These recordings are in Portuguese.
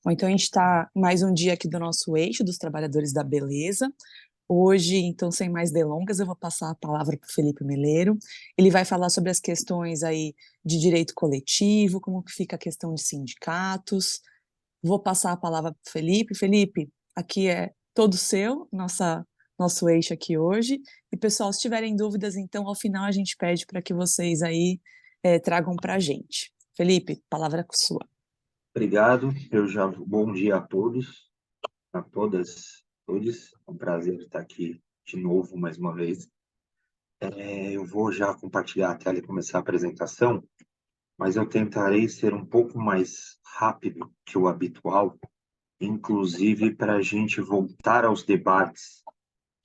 Bom, então a gente está mais um dia aqui do nosso eixo dos trabalhadores da beleza. Hoje, então, sem mais delongas, eu vou passar a palavra para o Felipe Meleiro. Ele vai falar sobre as questões aí de direito coletivo, como que fica a questão de sindicatos. Vou passar a palavra para o Felipe. Felipe, aqui é todo seu, nosso eixo aqui hoje. E, pessoal, se tiverem dúvidas, então, ao final a gente pede para que vocês aí tragam para a gente. Felipe, palavra é sua. Obrigado. Bom dia a todos, a todas, todos. É um prazer estar aqui de novo mais uma vez. Eu vou já compartilhar a tela e começar a apresentação, mas eu tentarei ser um pouco mais rápido que o habitual, inclusive para a gente voltar aos debates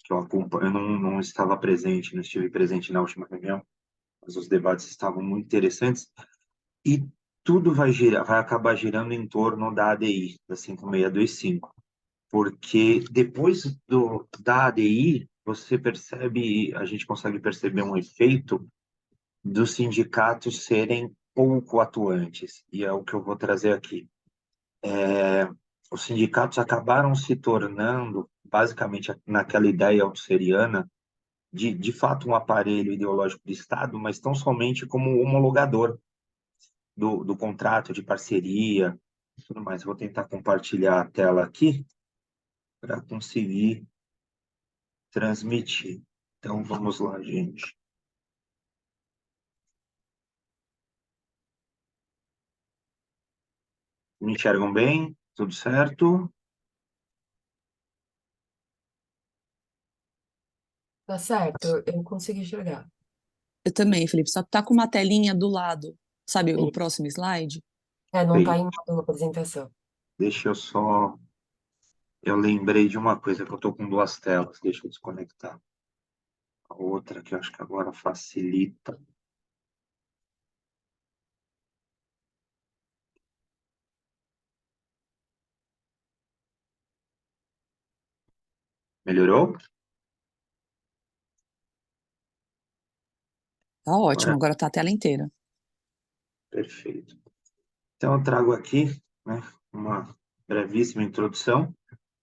que eu acompanho. Eu não estava presente, não estive presente na última reunião, mas os debates estavam muito interessantes. E tudo vai acabar girando em torno da ADI, da 5625, porque depois da ADI, a gente consegue perceber um efeito dos sindicatos serem pouco atuantes, e é o que eu vou trazer aqui. Os sindicatos acabaram se tornando, basicamente, naquela ideia auxeriana, de fato um aparelho ideológico do Estado, mas tão somente como homologador do contrato de parceria, tudo mais. Vou tentar compartilhar a tela aqui para conseguir transmitir. Então, vamos lá, gente. Me enxergam bem? Tudo certo? Tá certo, eu consegui enxergar. Eu também, Felipe, só tá com uma telinha do lado, sabe, o Isso. próximo slide? Não tá Bem, em modo apresentação. deixa eu só... Eu lembrei de uma coisa, que eu estou com duas telas. Deixa eu desconectar a outra, que eu acho que agora facilita. Melhorou? Tá ótimo, Agora, agora tá a tela inteira. perfeito. Então, eu trago aqui, né, uma brevíssima introdução,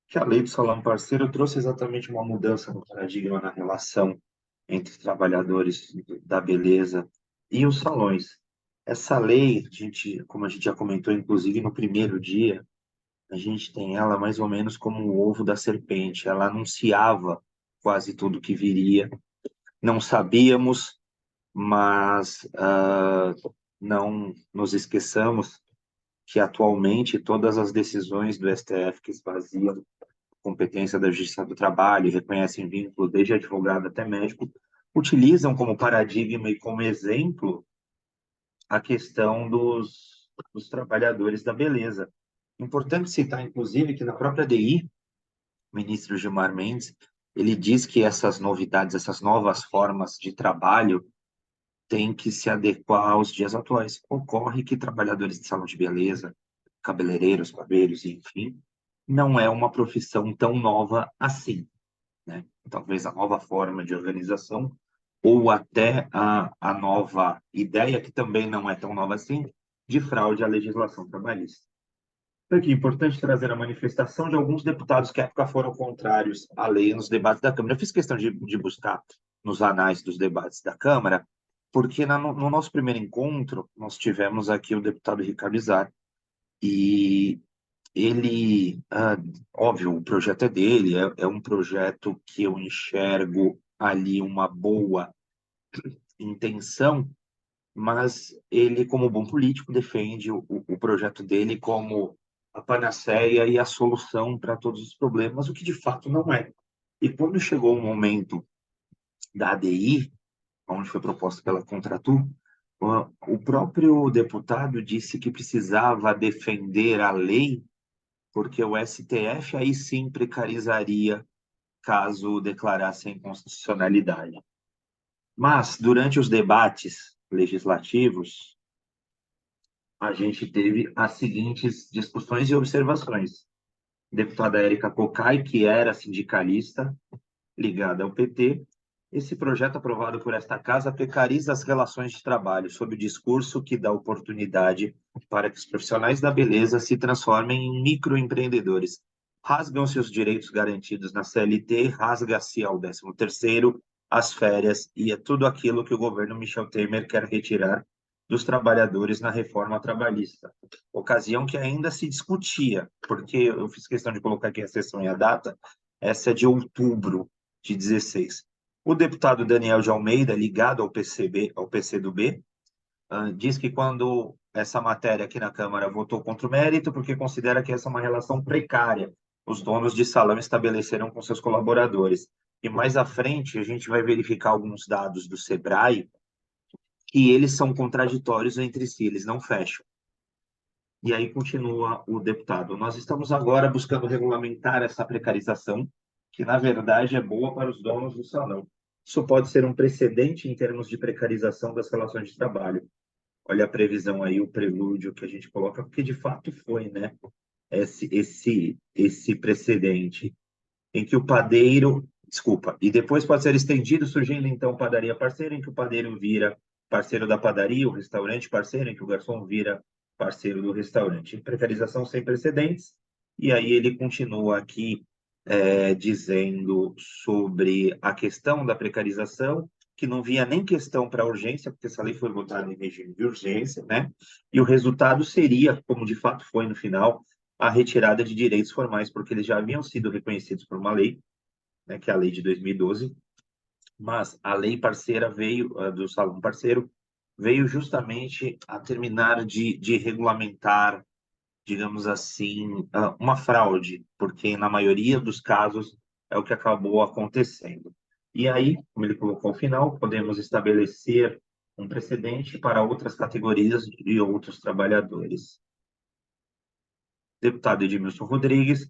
que a lei do salão parceiro trouxe exatamente uma mudança no paradigma na relação entre os trabalhadores da beleza e os salões. Essa lei, como a gente já comentou, inclusive no primeiro dia, a gente tem ela mais ou menos como o ovo da serpente. Ela anunciava quase tudo que viria. Não sabíamos, mas não nos esqueçamos que atualmente todas as decisões do STF que esvaziam competência da Justiça do Trabalho, reconhecem vínculo desde advogado até médico, utilizam como paradigma e como exemplo a questão dos trabalhadores da beleza. Importante citar, inclusive, que na própria DI, o ministro Gilmar Mendes, ele diz que essas novidades, essas novas formas de trabalho têm que se adequar aos dias atuais. Ocorre que trabalhadores de salão de beleza, cabeleireiros, barbeiros, enfim, não é uma profissão tão nova assim, né? Talvez a nova forma de organização ou até a nova ideia, que também não é tão nova assim, de fraude à legislação trabalhista. Aqui, é importante trazer a manifestação de alguns deputados que à época foram contrários à lei nos debates da Câmara. Eu fiz questão de buscar nos anais dos debates da Câmara, porque no nosso primeiro encontro, nós tivemos aqui o deputado Ricardo Izar, e ele, óbvio, o projeto é dele, é um projeto que eu enxergo ali uma boa intenção, mas ele, como bom político, defende o projeto dele como a panaceia e a solução para todos os problemas, o que de fato não é. E quando chegou o momento da ADI, onde foi proposto pela Contratur, o próprio deputado disse que precisava defender a lei, porque o STF aí sim precarizaria caso declarasse a inconstitucionalidade. Mas, durante os debates legislativos, a gente teve as seguintes discussões e observações. A deputada Érica Cocai, que era sindicalista ligada ao PT, Esse projeto aprovado por esta casa precariza as relações de trabalho sob o discurso que dá oportunidade para que os profissionais da beleza se transformem em microempreendedores. Rasgam-se os direitos garantidos na CLT, rasga-se ao 13º, as férias e é tudo aquilo que o governo Michel Temer quer retirar dos trabalhadores na reforma trabalhista. Ocasião que ainda se discutia, porque eu fiz questão de colocar aqui a sessão e a data, essa é de outubro de 16. O deputado Daniel de Almeida, ligado ao PCB, ao PCdoB, diz que quando essa matéria aqui na Câmara votou contra o mérito, porque considera que essa é uma relação precária. Os donos de salão estabeleceram com seus colaboradores. E mais à frente, a gente vai verificar alguns dados do Sebrae, que eles são contraditórios entre si, eles não fecham. E aí continua o deputado. Nós estamos agora buscando regulamentar essa precarização, que na verdade é boa para os donos do salão. Isso pode ser um precedente em termos de precarização das relações de trabalho. Olha a previsão aí, o prelúdio que a gente coloca, porque de fato foi, né? Esse precedente em que o padeiro, desculpa, e depois pode ser estendido, surgindo então padaria parceira, em que o padeiro vira parceiro da padaria, o restaurante parceiro, em que o garçom vira parceiro do restaurante. Precarização sem precedentes, e aí ele continua aqui dizendo sobre a questão da precarização, que não vinha nem questão para urgência, porque essa lei foi votada em regime de urgência, né? E o resultado seria, como de fato foi no final, a retirada de direitos formais, porque eles já haviam sido reconhecidos por uma lei, né, que é a lei de 2012, mas a lei parceira veio, do Salão Parceiro, veio justamente a terminar de regulamentar, digamos assim, uma fraude, porque na maioria dos casos é o que acabou acontecendo. E aí, como ele colocou ao final, podemos estabelecer um precedente para outras categorias e outros trabalhadores. Deputado Edmilson Rodrigues,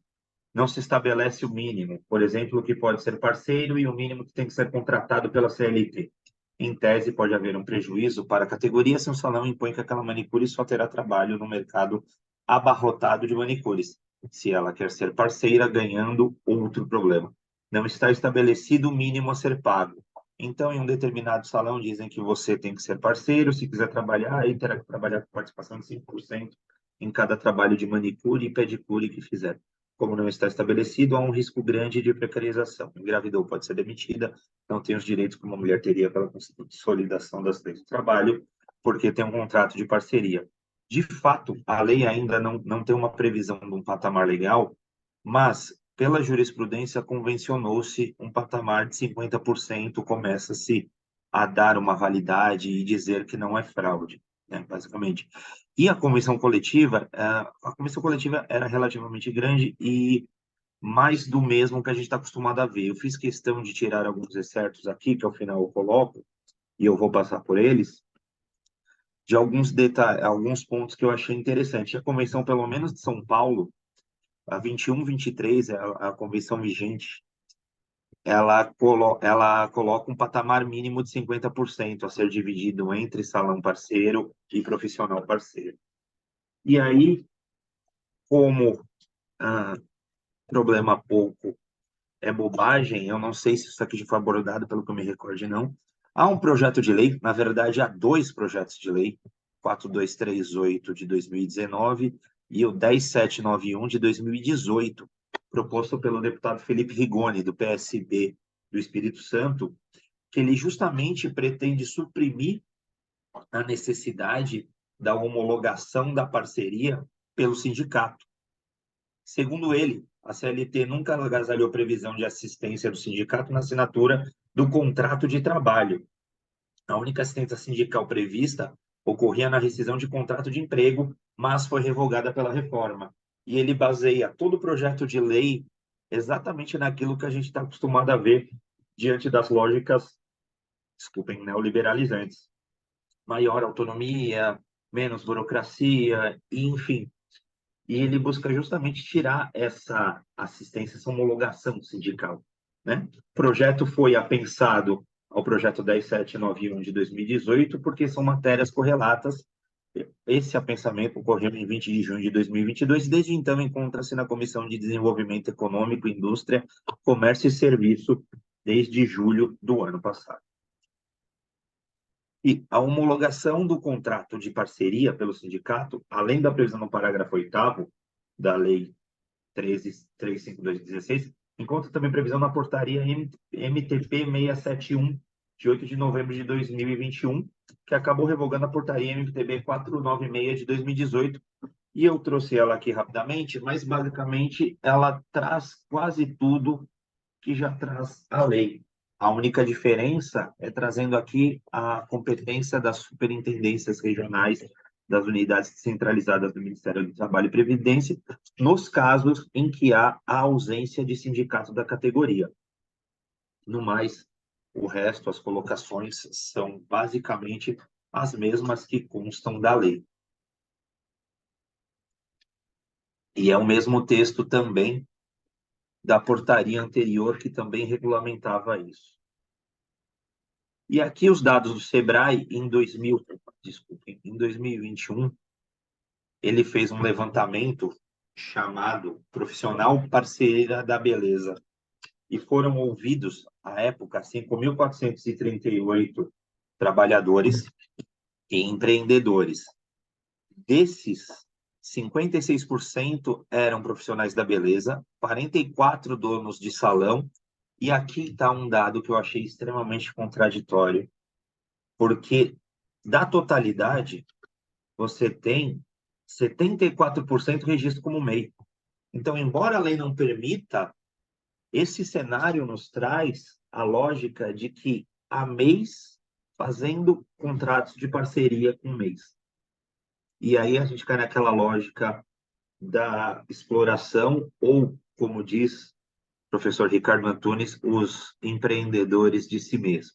não se estabelece o mínimo, por exemplo, o que pode ser parceiro e o mínimo que tem que ser contratado pela CLT. Em tese, pode haver um prejuízo para a categoria se um salão impõe que aquela manicure só terá trabalho no mercado abarrotado de manicures, se ela quer ser parceira, ganhando outro problema. Não está estabelecido o mínimo a ser pago. Então, em um determinado salão, dizem que você tem que ser parceiro, se quiser trabalhar, aí terá que trabalhar com participação de 5% em cada trabalho de manicure e pedicure que fizer. Como não está estabelecido, há um risco grande de precarização. Engravidou, pode ser demitida, não tem os direitos que uma mulher teria pela consolidação das leis do trabalho, porque tem um contrato de parceria. De fato, a lei ainda não tem uma previsão de um patamar legal, mas, pela jurisprudência, convencionou-se um patamar de 50%, começa-se a dar uma validade e dizer que não é fraude, né, basicamente. E a convenção coletiva era relativamente grande e mais do mesmo que a gente está acostumado a ver. Eu fiz questão de tirar alguns excertos aqui, que ao final eu coloco, e eu vou passar por eles, de alguns detalhes, alguns pontos que eu achei interessante. A convenção, pelo menos de São Paulo, a 21-23, a convenção vigente, ela coloca um patamar mínimo de 50% a ser dividido entre salão parceiro e profissional parceiro. E aí, como problema pouco é bobagem, eu não sei se isso aqui já foi abordado, pelo que eu me recorde, não. Há um projeto de lei, na verdade, há dois projetos de lei, 4238 de 2019 e o 10791 de 2018, proposto pelo deputado Felipe Rigoni, do PSB do Espírito Santo, que ele justamente pretende suprimir a necessidade da homologação da parceria pelo sindicato. Segundo ele, a CLT nunca agasalhou previsão de assistência do sindicato na assinatura do contrato de trabalho. A única assistência sindical prevista ocorria na rescisão de contrato de emprego, mas foi revogada pela reforma. E ele baseia todo o projeto de lei exatamente naquilo que a gente está acostumado a ver diante das lógicas, desculpem, neoliberalizantes. Maior autonomia, menos burocracia, enfim. E ele busca justamente tirar essa assistência, essa homologação sindical, né? O projeto foi apensado ao projeto 10791 de 2018, porque são matérias correlatas. Esse apensamento ocorreu em 20 de junho de 2022 e desde então encontra-se na Comissão de Desenvolvimento Econômico, Indústria, Comércio e Serviço desde julho do ano passado. E a homologação do contrato de parceria pelo sindicato, além da previsão no parágrafo 8º da Lei 13.352/16, encontra também previsão na portaria MTP 671, de 8 de novembro de 2021, que acabou revogando a portaria MTB 496 de 2018, e eu trouxe ela aqui rapidamente, mas basicamente ela traz quase tudo que já traz a lei. A única diferença é trazendo aqui a competência das superintendências regionais das unidades descentralizadas do Ministério do Trabalho e Previdência, nos casos em que há a ausência de sindicato da categoria. No mais, o resto, as colocações são basicamente as mesmas que constam da lei. E é o mesmo texto também da portaria anterior, que também regulamentava isso. E aqui os dados do Sebrae em 2021, ele fez um levantamento chamado Profissional Parceira da Beleza, e foram ouvidos, à época, 5.438 trabalhadores e empreendedores. Desses, 56% eram profissionais da beleza, 44% donos de salão, e aqui está um dado que eu achei extremamente contraditório, porque da totalidade, você tem 74% registro como MEI. Então, embora a lei não permita, esse cenário nos traz a lógica de que há MEIs fazendo contratos de parceria com MEIs. E aí a gente cai naquela lógica da exploração, ou, como diz o professor Ricardo Antunes, os empreendedores de si mesmo.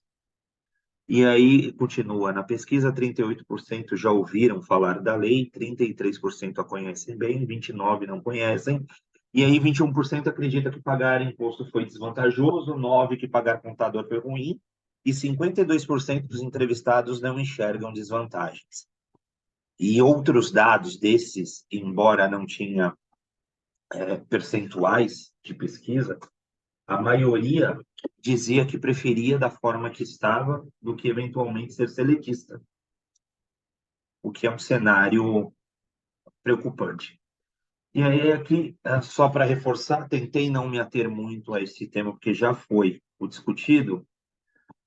E aí, continua, na pesquisa, 38% já ouviram falar da lei, 33% a conhecem bem, 29% não conhecem, e aí 21% acredita que pagar imposto foi desvantajoso, 9% que pagar contador foi ruim, e 52% dos entrevistados não enxergam desvantagens. E outros dados desses, embora não tinha percentuais de pesquisa, a maioria dizia que preferia da forma que estava do que eventualmente ser seletista, o que é um cenário preocupante. E aí aqui, só para reforçar, tentei não me ater muito a esse tema, porque já foi o discutido,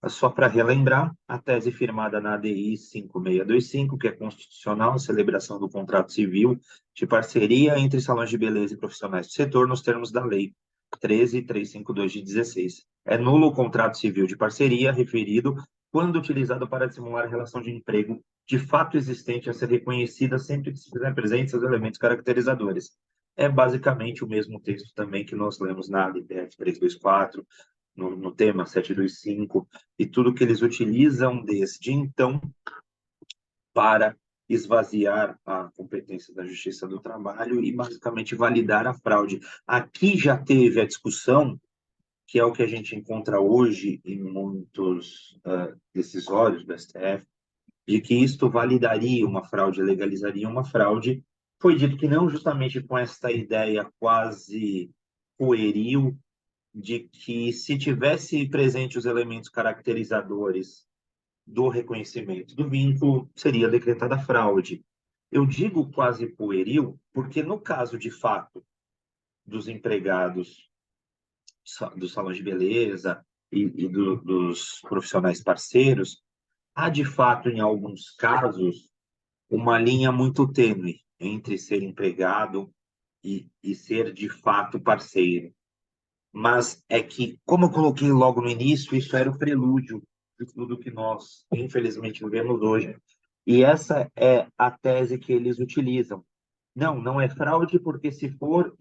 só para relembrar, a tese firmada na ADI 5625, que é constitucional, a celebração do contrato civil de parceria entre salões de beleza e profissionais do setor nos termos da lei 13.352 de 16. É nulo o contrato civil de parceria referido quando utilizado para simular a relação de emprego de fato existente a ser reconhecida sempre que se fizerem presentes os elementos caracterizadores. É basicamente o mesmo texto também que nós lemos na ADPF 324, no tema 725, e tudo que eles utilizam desde então para esvaziar a competência da Justiça do Trabalho e basicamente validar a fraude. Aqui já teve a discussão, que é o que a gente encontra hoje em muitos decisórios do STF, de que isto validaria uma fraude, legalizaria uma fraude. Foi dito que não, justamente com esta ideia quase pueril de que, se tivesse presente os elementos caracterizadores do reconhecimento do vínculo, seria decretada fraude. Eu digo quase pueril porque, no caso de fato dos empregados dos salões de beleza e dos profissionais parceiros, há de fato, em alguns casos, uma linha muito tênue entre ser empregado e ser de fato parceiro. Mas é que, como eu coloquei logo no início, isso era o prelúdio de tudo que nós, infelizmente, vivemos hoje. E essa é a tese que eles utilizam. Não, não é fraude, porque se for,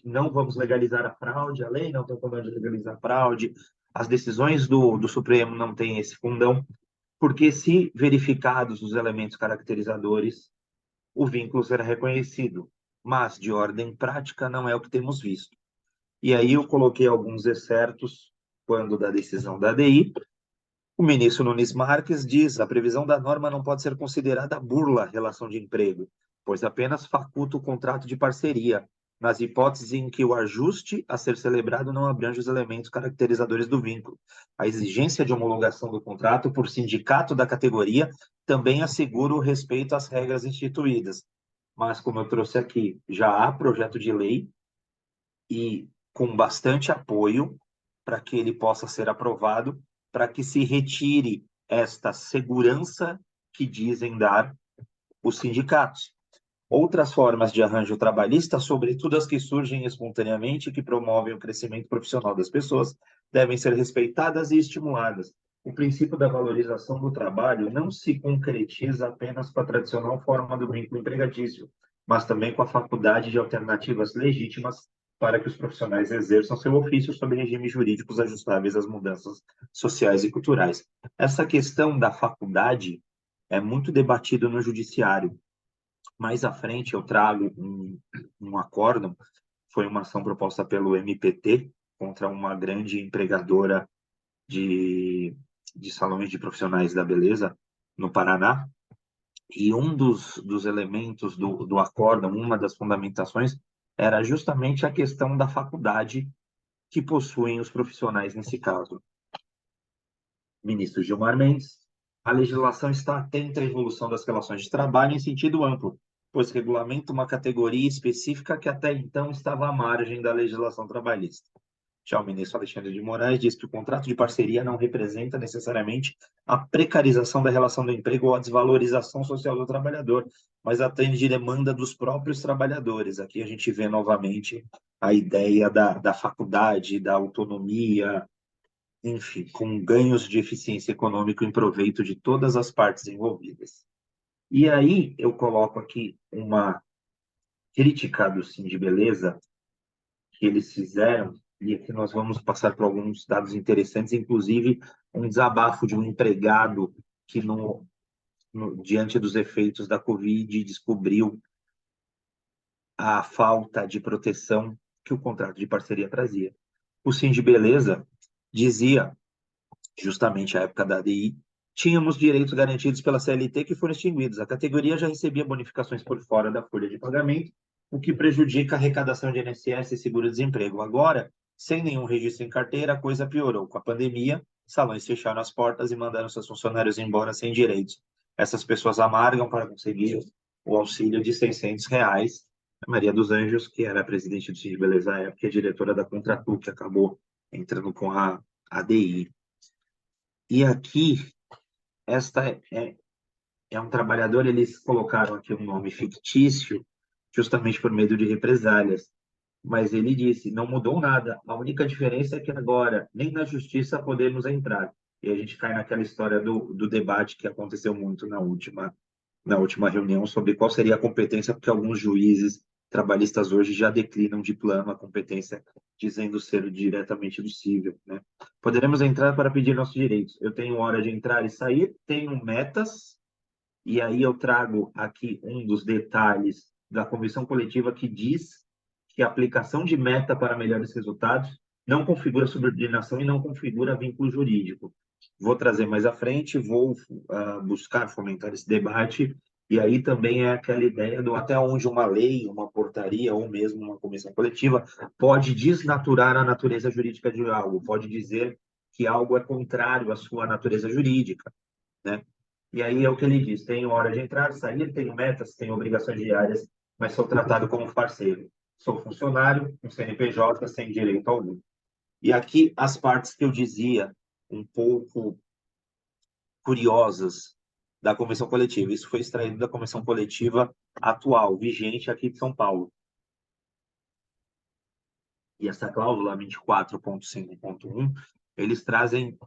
não vamos legalizar a fraude, a lei não tem como de legalizar a fraude, as decisões do Supremo não têm esse fundão, porque se verificados os elementos caracterizadores, o vínculo será reconhecido. Mas, de ordem prática, não é o que temos visto. E aí eu coloquei alguns excertos quando da decisão da ADI. O ministro Nunes Marques diz: a previsão da norma não pode ser considerada burla relação de emprego, pois apenas faculta o contrato de parceria. nas hipóteses em que o ajuste a ser celebrado não abrange os elementos caracterizadores do vínculo. A exigência de homologação do contrato por sindicato da categoria também assegura o respeito às regras instituídas. Mas, como eu trouxe aqui, já há projeto de lei e com bastante apoio para que ele possa ser aprovado, para que se retire esta segurança que dizem dar os sindicatos. Outras formas de arranjo trabalhista, sobretudo as que surgem espontaneamente e que promovem o crescimento profissional das pessoas, devem ser respeitadas e estimuladas. O princípio da valorização do trabalho não se concretiza apenas com a tradicional forma do vínculo empregatício, mas também com a faculdade de alternativas legítimas para que os profissionais exerçam seu ofício sob regimes jurídicos ajustáveis às mudanças sociais e culturais. Essa questão da faculdade é muito debatido no judiciário. Mais à frente eu trago um acórdão, foi uma ação proposta pelo MPT contra uma grande empregadora de salões de profissionais da beleza no Paraná, e um dos elementos do acórdão, uma das fundamentações, era justamente a questão da faculdade que possuem os profissionais nesse caso. Ministro Gilmar Mendes, a legislação está atenta à evolução das relações de trabalho em sentido amplo, pois regulamenta uma categoria específica que até então estava à margem da legislação trabalhista. Já o ministro Alexandre de Moraes diz que o contrato de parceria não representa necessariamente a precarização da relação do emprego ou a desvalorização social do trabalhador, mas atende demanda dos próprios trabalhadores. Aqui a gente vê novamente a ideia da faculdade, da autonomia, enfim, com ganhos de eficiência econômica em proveito de todas as partes envolvidas. E aí eu coloco aqui uma crítica do Sindibeleza que eles fizeram, e aqui nós vamos passar por alguns dados interessantes, inclusive um desabafo de um empregado que, diante dos efeitos da Covid, descobriu a falta de proteção que o contrato de parceria trazia. O Sindibeleza dizia, justamente à época da ADI, tínhamos direitos garantidos pela CLT que foram extinguidos. A categoria já recebia bonificações por fora da folha de pagamento, o que prejudica a arrecadação de INSS e seguro-desemprego. Agora, sem nenhum registro em carteira, a coisa piorou. Com a pandemia, salões fecharam as portas e mandaram seus funcionários embora sem direitos. Essas pessoas amargam para conseguir o auxílio de R$ 600. A Maria dos Anjos, que era a presidente do Sindibeleza à época, é diretora da Contratu, que acabou entrando com a ADI. E aqui, esta é um trabalhador, eles colocaram aqui um nome fictício, justamente por medo de represálias. Mas ele disse, não mudou nada, a única diferença é que agora nem na justiça podemos entrar. E a gente cai naquela história do debate que aconteceu muito na última reunião sobre qual seria a competência, porque alguns juízes trabalhistas hoje já declinam de plano a competência, dizendo ser diretamente do cível, né? Poderemos entrar para pedir nossos direitos. Eu tenho hora de entrar e sair, tenho metas, e aí eu trago aqui um dos detalhes da convenção coletiva que diz que a aplicação de meta para melhores resultados não configura subordinação e não configura vínculo jurídico. Vou trazer mais à frente, vou buscar fomentar esse debate, e aí também é aquela ideia do até onde uma lei, uma portaria ou mesmo uma convenção coletiva pode desnaturar a natureza jurídica de algo, pode dizer que algo é contrário à sua natureza jurídica, né? E aí é o que ele diz, tenho hora de entrar, sair, tenho metas, tenho obrigações diárias, mas sou tratado como parceiro. Sou funcionário, um CNPJ, sem direito algum. E aqui as partes que eu dizia, um pouco curiosas, da convenção coletiva. Isso foi extraído da convenção coletiva atual, vigente aqui de São Paulo. E essa cláusula 24.5.1, eles trazem,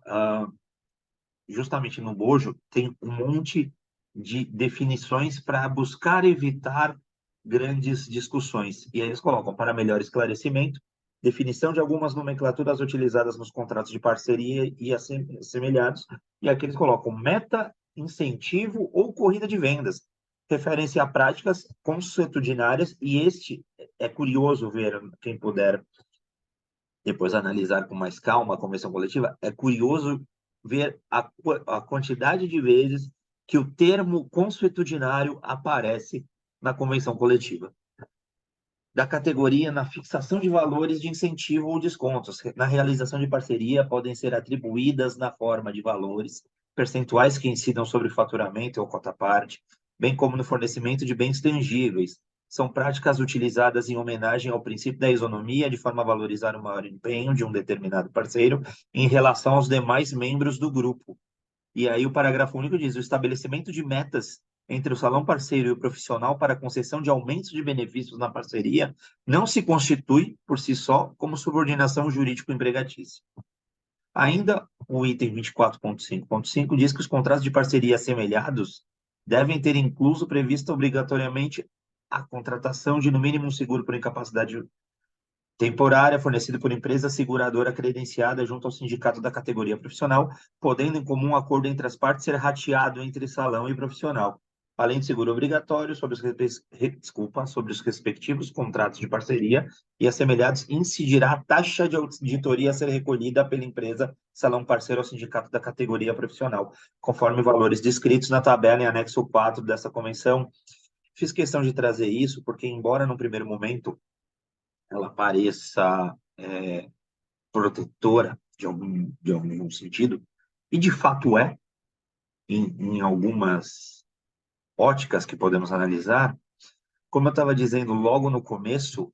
justamente no bojo, tem um monte de definições para buscar evitar grandes discussões. E aí eles colocam, para melhor esclarecimento, definição de algumas nomenclaturas utilizadas nos contratos de parceria e assemelhados, e aqui eles colocam meta, incentivo ou corrida de vendas, referência a práticas consuetudinárias, e este é curioso ver, quem puder depois analisar com mais calma a convenção coletiva, é curioso ver a quantidade de vezes que o termo consuetudinário aparece na convenção coletiva. da categoria na fixação de valores de incentivo ou descontos. Na realização de parceria, podem ser atribuídas na forma de valores, percentuais que incidam sobre faturamento ou cota-parte, bem como no fornecimento de bens tangíveis. São práticas utilizadas em homenagem ao princípio da isonomia, de forma a valorizar o maior empenho de um determinado parceiro em relação aos demais membros do grupo. E aí o parágrafo único diz: o estabelecimento de metas entre o salão parceiro e o profissional para a concessão de aumentos de benefícios na parceria não se constitui, por si só, como subordinação jurídico-empregatícia. Ainda o item 24.5.5 diz que os contratos de parceria assemelhados devem ter incluso previsto obrigatoriamente a contratação de, no mínimo, um seguro por incapacidade temporária fornecido por empresa seguradora credenciada junto ao sindicato da categoria profissional, podendo em comum acordo entre as partes ser rateado entre salão e profissional, além de seguro obrigatório sobre os respectivos contratos de parceria e assemelhados, incidirá a taxa de auditoria a ser recolhida pela empresa salão parceiro ao sindicato da categoria profissional, conforme valores descritos na tabela em anexo 4 dessa convenção. Fiz questão de trazer isso porque, embora no primeiro momento ela pareça protetora de algum sentido, e de fato é, em algumas óticas que podemos analisar, como eu estava dizendo logo no começo,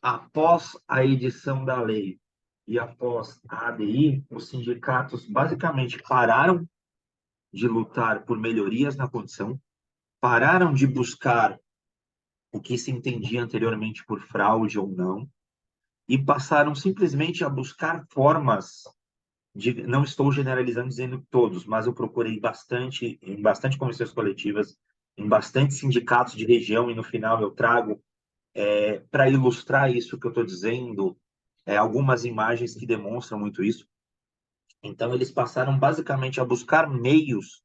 após a edição da lei e após a ADI, os sindicatos basicamente pararam de lutar por melhorias na condição, pararam de buscar o que se entendia anteriormente por fraude ou não, e passaram simplesmente a buscar formas de, não estou generalizando dizendo todos, mas eu procurei bastante, em bastante convenções coletivas, em bastante sindicatos de região, e no final eu trago, para ilustrar isso que eu estou dizendo, algumas imagens que demonstram muito isso. Então, eles passaram basicamente a buscar meios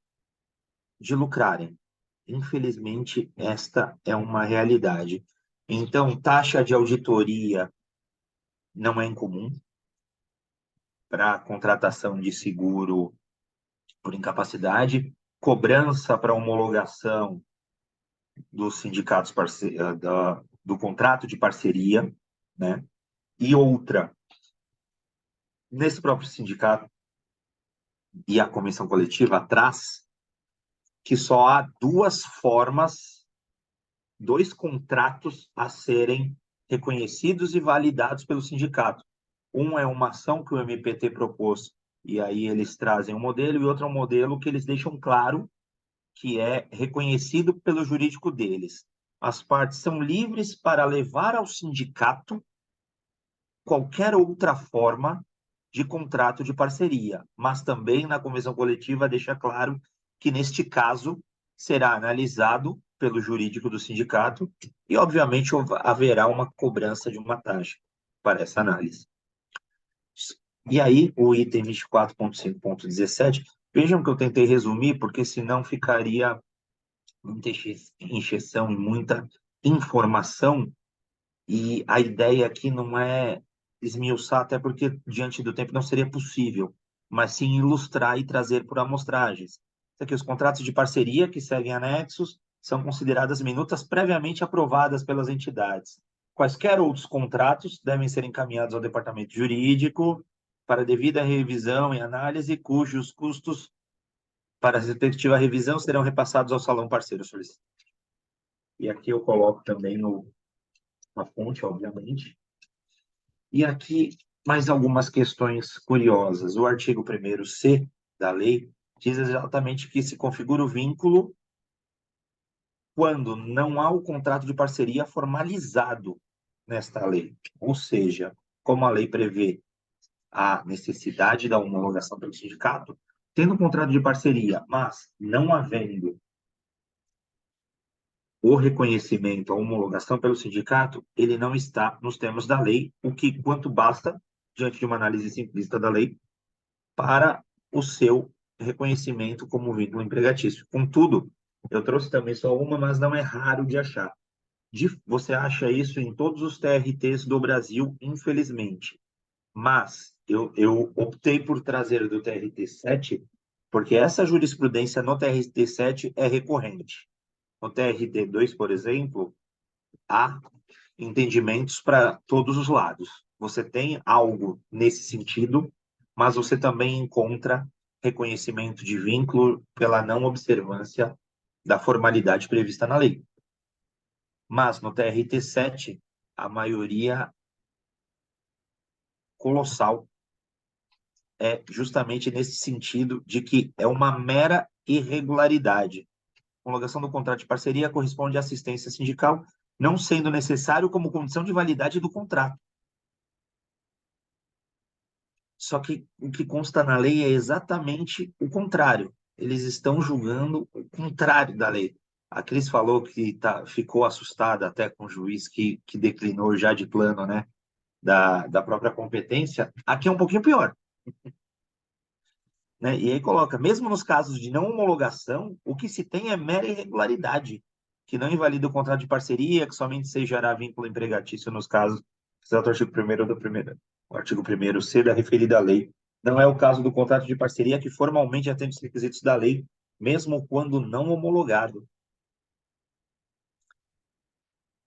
de lucrarem. Infelizmente, esta é uma realidade. Então, taxa de auditoria não é incomum para a contratação de seguro por incapacidade, cobrança para homologação dos sindicatos do contrato de parceria, né? E outra, nesse próprio sindicato e a convenção coletiva traz que só há duas formas, dois contratos a serem reconhecidos e validados pelo sindicato. Um é uma ação que o MPT propôs, e aí eles trazem um modelo, e outro é um modelo que eles deixam claro que é reconhecido pelo jurídico deles. As partes são livres para levar ao sindicato qualquer outra forma de contrato de parceria, mas também na convenção coletiva deixa claro que, neste caso, será analisado pelo jurídico do sindicato e, obviamente, haverá uma cobrança de uma taxa para essa análise. E aí, o item 24.5.17, vejam que eu tentei resumir, porque senão ficaria muita encheção e muita informação, e a ideia aqui não é esmiuçar, até porque diante do tempo não seria possível, mas sim ilustrar e trazer por amostragens. Isso aqui, os contratos de parceria que seguem anexos são consideradas minutas previamente aprovadas pelas entidades. Quaisquer outros contratos devem ser encaminhados ao departamento jurídico para devida revisão e análise, cujos custos para a respectiva revisão serão repassados ao salão parceiro solicitante. E aqui eu coloco também a fonte, obviamente. E aqui mais algumas questões curiosas. O artigo 1º-C da lei diz exatamente que se configura o vínculo quando não há o contrato de parceria formalizado nesta lei. Ou seja, como a lei prevê a necessidade da homologação pelo sindicato, tendo um contrato de parceria, mas não havendo o reconhecimento, a homologação pelo sindicato, ele não está nos termos da lei, o que quanto basta, diante de uma análise simplista da lei, para o seu reconhecimento como vínculo empregatício. Contudo, eu trouxe também só uma, mas não é raro de achar. Você acha isso em todos os TRTs do Brasil, infelizmente. Mas eu optei por trazer do TRT-7, porque essa jurisprudência no TRT-7 é recorrente. No TRT2, por exemplo, há entendimentos para todos os lados. Você tem algo nesse sentido, mas você também encontra reconhecimento de vínculo pela não observância da formalidade prevista na lei. Mas no TRT7, a maioria colossal é justamente nesse sentido de que é uma mera irregularidade. A homologação do contrato de parceria corresponde à assistência sindical, não sendo necessário como condição de validade do contrato. Só que o que consta na lei é exatamente o contrário. Eles estão julgando o contrário da lei. A Cris falou que ficou assustada até com o juiz que declinou já de plano, né, da própria competência. Aqui é um pouquinho pior. Né? E aí coloca, mesmo nos casos de não homologação, o que se tem é mera irregularidade, que não invalida o contrato de parceria, que somente se gerará vínculo empregatício nos casos do artigo 1º do primeiro, o artigo 1º C da referida lei. Não é o caso do contrato de parceria que formalmente atende os requisitos da lei, mesmo quando não homologado.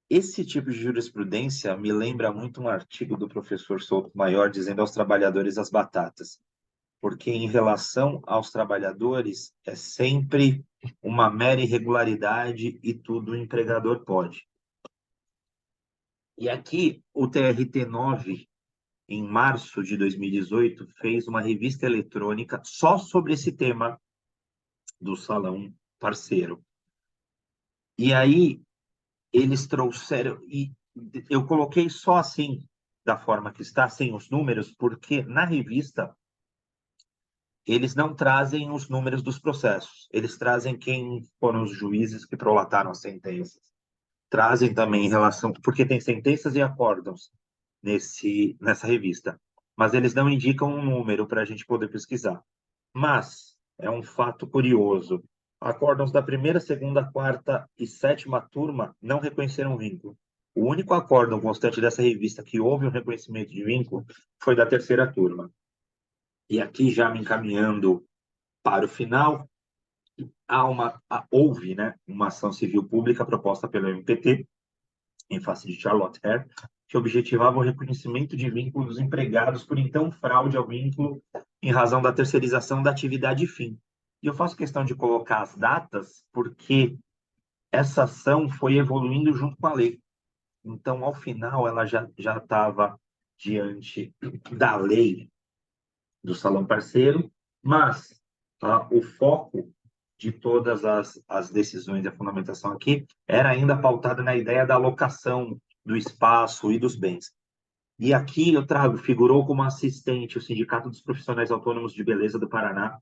Esse tipo de jurisprudência me lembra muito um artigo do professor Souto Maior dizendo aos trabalhadores as batatas, porque em relação aos trabalhadores é sempre uma mera irregularidade e tudo o empregador pode. E aqui o TRT9, em março de 2018, fez uma revista eletrônica só sobre esse tema do salão parceiro. E aí eles trouxeram, e eu coloquei só assim, da forma que está, sem os números, porque na revista eles não trazem os números dos processos, eles trazem quem foram os juízes que prolataram as sentenças. Trazem também em relação, porque tem sentenças e acórdãos nessa revista, mas eles não indicam um número para a gente poder pesquisar. Mas é um fato curioso. Acórdãos da primeira, segunda, quarta e sétima turma não reconheceram vínculo. O único acórdão constante dessa revista que houve um reconhecimento de vínculo foi da terceira turma. E aqui, já me encaminhando para o final, houve, né, uma ação civil pública proposta pelo MPT, em face de Charlotte Hare, que objetivava o reconhecimento de vínculo dos empregados por então fraude ao vínculo em razão da terceirização da atividade fim. E eu faço questão de colocar as datas porque essa ação foi evoluindo junto com a lei. Então, ao final, ela já estava diante da lei do salão parceiro, mas o foco de todas as decisões e a fundamentação aqui era ainda pautada na ideia da alocação do espaço e dos bens. E aqui eu trago, figurou como assistente o Sindicato dos Profissionais Autônomos de Beleza do Paraná,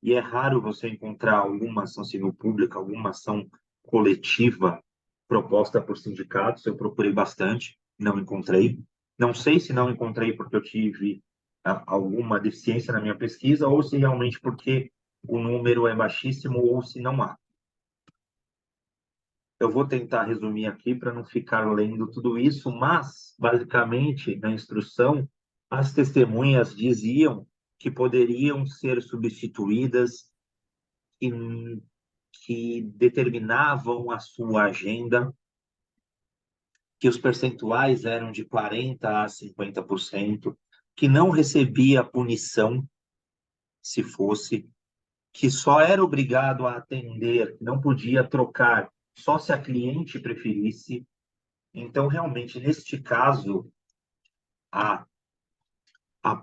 e é raro você encontrar alguma ação civil pública, alguma ação coletiva proposta por sindicatos. Eu procurei bastante, não encontrei. Não sei se não encontrei porque eu tive alguma deficiência na minha pesquisa ou se realmente porque o número é baixíssimo ou se não há. Eu vou tentar resumir aqui para não ficar lendo tudo isso, mas, basicamente, na instrução, as testemunhas diziam que poderiam ser substituídas, que determinavam a sua agenda, que os percentuais eram de 40% a 50%, que não recebia punição se fosse, que só era obrigado a atender, não podia trocar, só se a cliente preferisse. Então, realmente, neste caso, a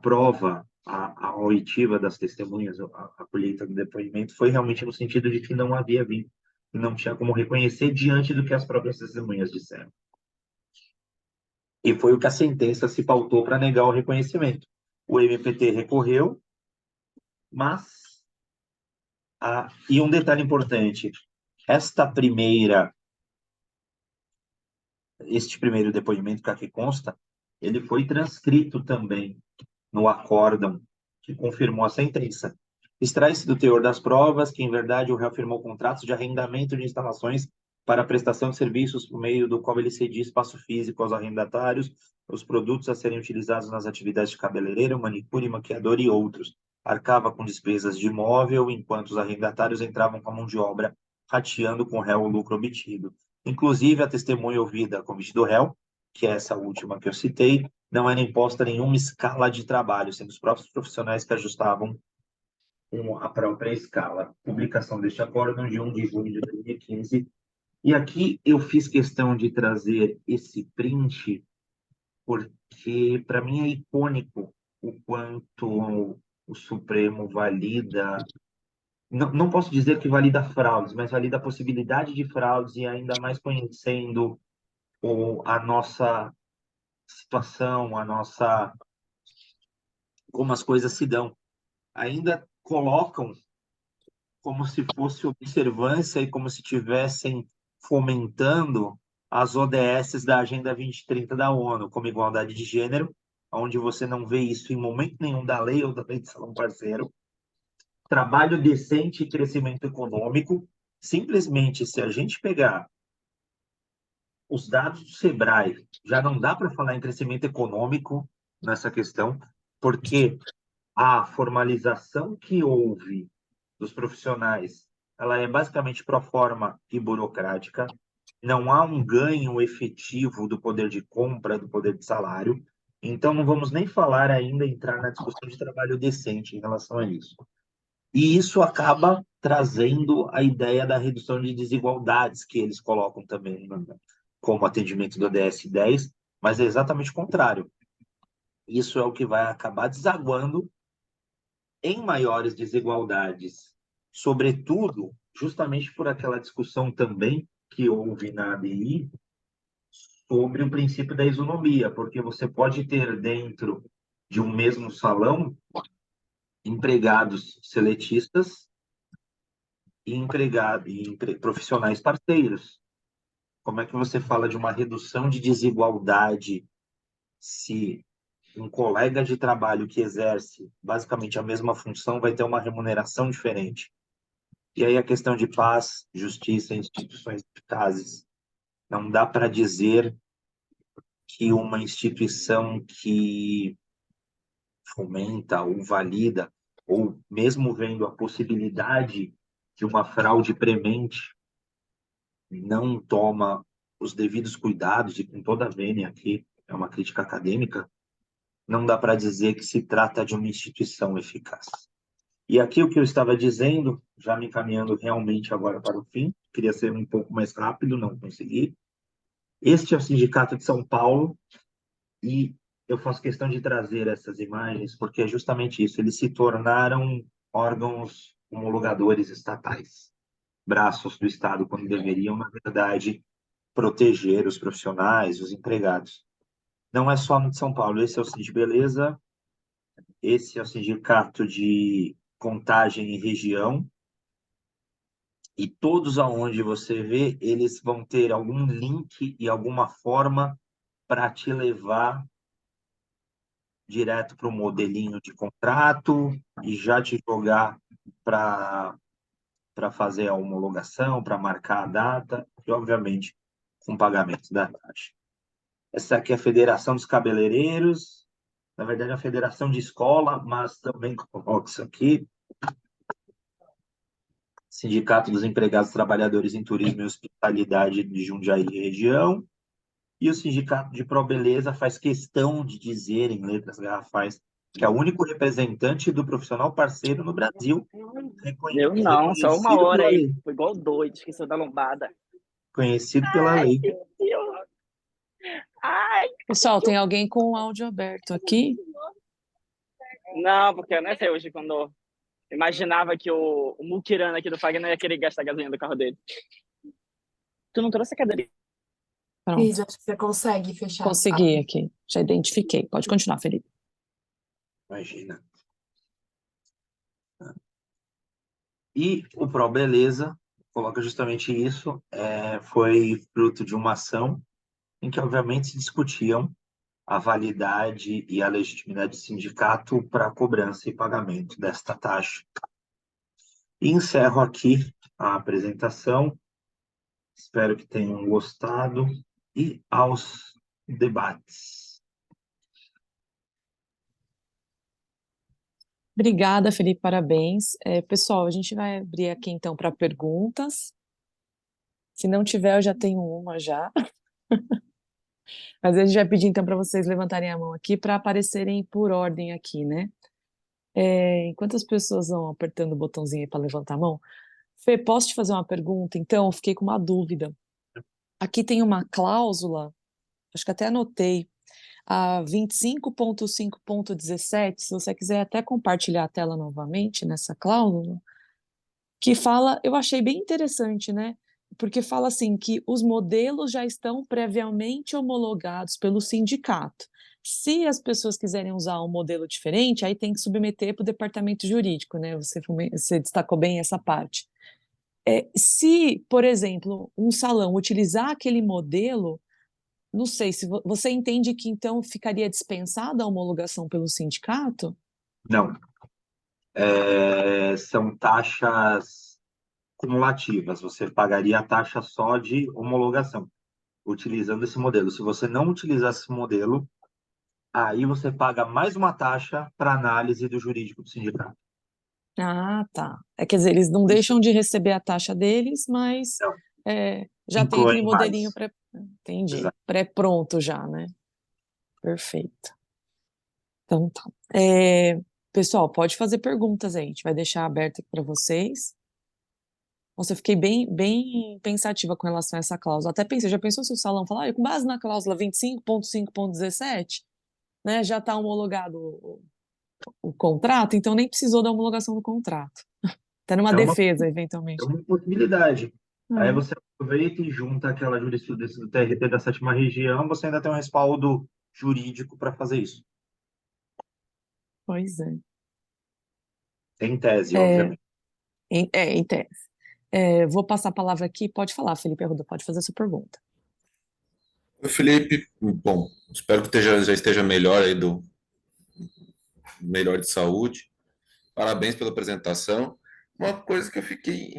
prova, a oitiva das testemunhas, a colheita do depoimento, foi realmente no sentido de que não havia vínculo, e não tinha como reconhecer diante do que as próprias testemunhas disseram. E foi o que a sentença se pautou para negar o reconhecimento. O MPT recorreu, mas... e um detalhe importante, este primeiro depoimento que aqui consta, ele foi transcrito também no acórdão que confirmou a sentença. Extrai-se do teor das provas que, em verdade, o réu firmou contratos de arrendamento de instalações para a prestação de serviços por meio do qual ele cedia espaço físico aos arrendatários, os produtos a serem utilizados nas atividades de cabeleireiro, manicure, maquiador e outros. Arcava com despesas de imóvel, enquanto os arrendatários entravam com a mão de obra, rateando com o réu o lucro obtido. Inclusive, a testemunha ouvida a convite do réu que é essa última que eu citei, não era imposta nenhuma escala de trabalho, sendo os próprios profissionais que ajustavam a própria escala. Publicação deste acórdão de 1 de junho de 2015. E aqui eu fiz questão de trazer esse print, porque para mim é icônico o quanto o Supremo valida. Não posso dizer que valida fraudes, mas valida a possibilidade de fraudes e ainda mais conhecendo a nossa situação, como as coisas se dão. Ainda colocam como se fosse observância e como se estivessem fomentando as ODSs da Agenda 2030 da ONU, como igualdade de gênero, onde você não vê isso em momento nenhum da lei ou da lei de salão parceiro, trabalho decente e crescimento econômico. Simplesmente, se a gente pegar os dados do Sebrae, já não dá para falar em crescimento econômico nessa questão, porque a formalização que houve dos profissionais, ela é basicamente pro forma e burocrática, não há um ganho efetivo do poder de compra, do poder de salário, então não vamos nem falar ainda, entrar na discussão de trabalho decente em relação a isso. E isso acaba trazendo a ideia da redução de desigualdades que eles colocam também, né, como atendimento do ODS 10, mas é exatamente o contrário. Isso é o que vai acabar desaguando em maiores desigualdades, sobretudo, justamente por aquela discussão também que houve na ABI sobre o princípio da isonomia, porque você pode ter dentro de um mesmo salão empregados seletistas e profissionais parceiros. Como é que você fala de uma redução de desigualdade se um colega de trabalho que exerce basicamente a mesma função vai ter uma remuneração diferente? E aí a questão de paz, justiça, instituições eficazes. Não dá para dizer que uma instituição que fomenta ou valida, ou mesmo vendo a possibilidade de uma fraude premente, não toma os devidos cuidados, e com toda a vênia aqui, é uma crítica acadêmica, não dá para dizer que se trata de uma instituição eficaz. E aqui o que eu estava dizendo, já me encaminhando realmente agora para o fim, queria ser um pouco mais rápido, não consegui. Este é o Sindicato de São Paulo, e eu faço questão de trazer essas imagens porque é justamente isso, eles se tornaram órgãos homologadores estatais, braços do Estado, quando deveriam, na verdade, proteger os profissionais, os empregados. Não é só no de São Paulo, esse é o Sindicato Beleza, esse é o Sindicato de Contagem e Região, e todos aonde você vê, eles vão ter algum link e alguma forma para te levar direto para o modelinho de contrato e já te jogar para fazer a homologação, para marcar a data e, obviamente, com pagamento da taxa. Essa aqui é a Federação dos Cabeleireiros, na verdade, é a Federação de Escola, mas também coloco isso aqui. Sindicato dos Empregados Trabalhadores em Turismo e Hospitalidade de Jundiaí e região. E o Sindicato de Probeleza faz questão de dizer, em letras garrafais, que é o único representante do profissional parceiro no Brasil, Eu não, só uma reconhecido hora pela aí. lei. Foi igual doido, esqueceu da lombada. Conhecido pela Ai, lei. meu Deus. Ai, Pessoal, tem alguém com o áudio aberto aqui? não, porque eu não sei hoje quando eu imaginava que o Mukirana aqui do Fagner ia querer gastar a gasolina do carro dele. Tu não trouxe a cadeira? Cris, Pronto, acho que você consegue fechar. consegui aqui. Já identifiquei. Pode continuar, Felipe. Imagina. E o Pro Beleza coloca justamente isso, foi fruto de uma ação em que, obviamente, se discutiam a validade e a legitimidade do sindicato para a cobrança e pagamento desta taxa. E encerro aqui a apresentação. Espero que tenham gostado e aos debates. Obrigada, Felipe, parabéns. Pessoal, a gente vai abrir aqui então para perguntas. Se não tiver, eu já tenho uma já. Mas a gente vai pedir então para vocês levantarem a mão aqui para aparecerem por ordem aqui, né? Enquanto as pessoas vão apertando o botãozinho para levantar a mão, Fê, posso te fazer uma pergunta? Então, eu fiquei com uma dúvida. Aqui tem uma cláusula, acho que até anotei, a 25.5.17, se você quiser até compartilhar a tela novamente nessa cláusula, que fala, eu achei bem interessante, né? Porque fala assim que os modelos já estão previamente homologados pelo sindicato. Se as pessoas quiserem usar um modelo diferente, aí tem que submeter para o departamento jurídico, né? Você destacou bem essa parte. Se, por exemplo, um salão utilizar aquele modelo, não sei se você entende que então ficaria dispensada a homologação pelo sindicato? Não. São taxas cumulativas. Você pagaria a taxa só de homologação, utilizando esse modelo. Se você não utilizar esse modelo, aí você paga mais uma taxa para análise do jurídico do sindicato. Ah, tá. Quer dizer, eles não Isso deixam de receber a taxa deles, mas não. já tem aquele Incluem modelinho mais. entendi, Exato. pré-pronto já, né? Perfeito. Então tá. Pessoal, pode fazer perguntas aí, a gente vai deixar aberto aqui para vocês. Nossa, eu fiquei bem pensativa com relação a essa cláusula. Até pensei, já pensou se o salão falar, com base na cláusula 25.5.17, né, já está homologado o contrato, então nem precisou da homologação do contrato. Até numa É uma, defesa, é eventualmente. uma possibilidade. Aí É, você aproveita e junta aquela jurisprudência do TRT da sétima região, você ainda tem um respaldo jurídico para fazer isso. pois é. Em tese, É, obviamente. em tese. Vou passar a palavra aqui, pode falar, Felipe Arruda, pode fazer a sua pergunta. Oi, Felipe, bom, espero que já esteja melhor aí melhor de saúde. Parabéns pela apresentação. Uma coisa que eu fiquei,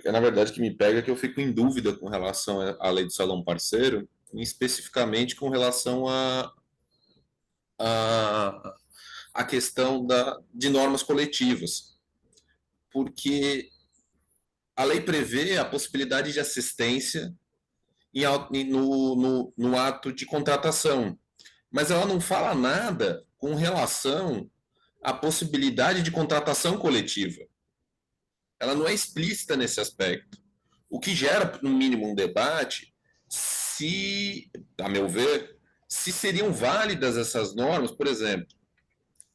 na verdade, que me pega, é que eu fico em dúvida com relação à lei do salão parceiro, e especificamente com relação a, a questão de normas coletivas, porque a lei prevê a possibilidade de assistência no ato de contratação, mas ela não fala nada com relação à possibilidade de contratação coletiva. Ela não é explícita nesse aspecto, o que gera, no mínimo, um debate se, a meu ver, se seriam válidas essas normas, por exemplo,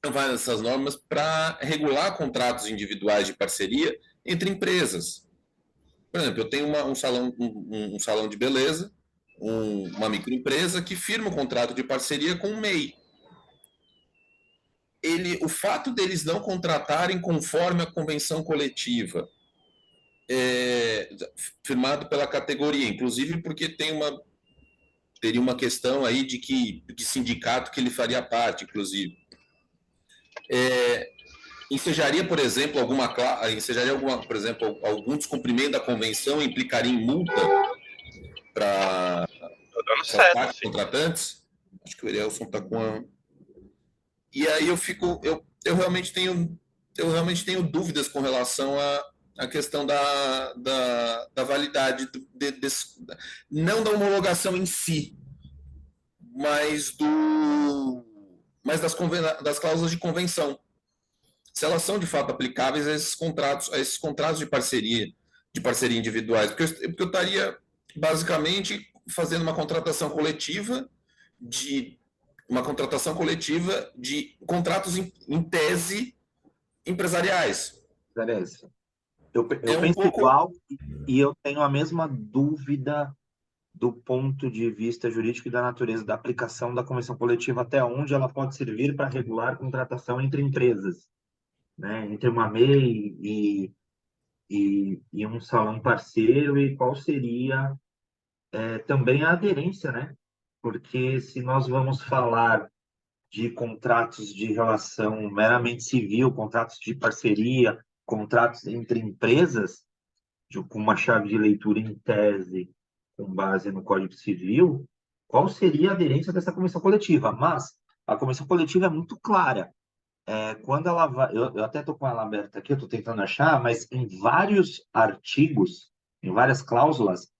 válidas essas normas para regular contratos individuais de parceria entre empresas. Por exemplo, eu tenho um salão de beleza, uma microempresa que firma um contrato de parceria com o MEI. O fato deles não contratarem conforme a convenção coletiva firmado pela categoria, inclusive porque teria uma questão aí de sindicato que ele faria parte, inclusive. Ensejaria, por exemplo, por exemplo, algum descumprimento da convenção implicaria em multa para essas certo, partes sim. contratantes? Acho que o Elielson está com a... E aí eu realmente tenho dúvidas com relação à questão da validade não da homologação em si, mas das cláusulas de convenção. Se elas são de fato aplicáveis a esses contratos de parceria individuais, porque eu estaria basicamente fazendo uma contratação coletiva de contratos em tese empresariais. Beleza. Eu É um penso pouco. igual e eu tenho a mesma dúvida do ponto de vista jurídico e da natureza da aplicação da convenção coletiva, até onde ela pode servir para regular contratação entre empresas, né? Entre uma MEI e um salão parceiro, e qual seria também a aderência, né? Porque se nós vamos falar de contratos de relação meramente civil, contratos de parceria, contratos entre empresas, com uma chave de leitura em tese, com base no Código Civil, qual seria a aderência dessa convenção coletiva? Mas a convenção coletiva é muito clara. Quando ela vai, eu até estou com ela aberta aqui, eu estou tentando achar, mas em vários artigos, em várias cláusulas,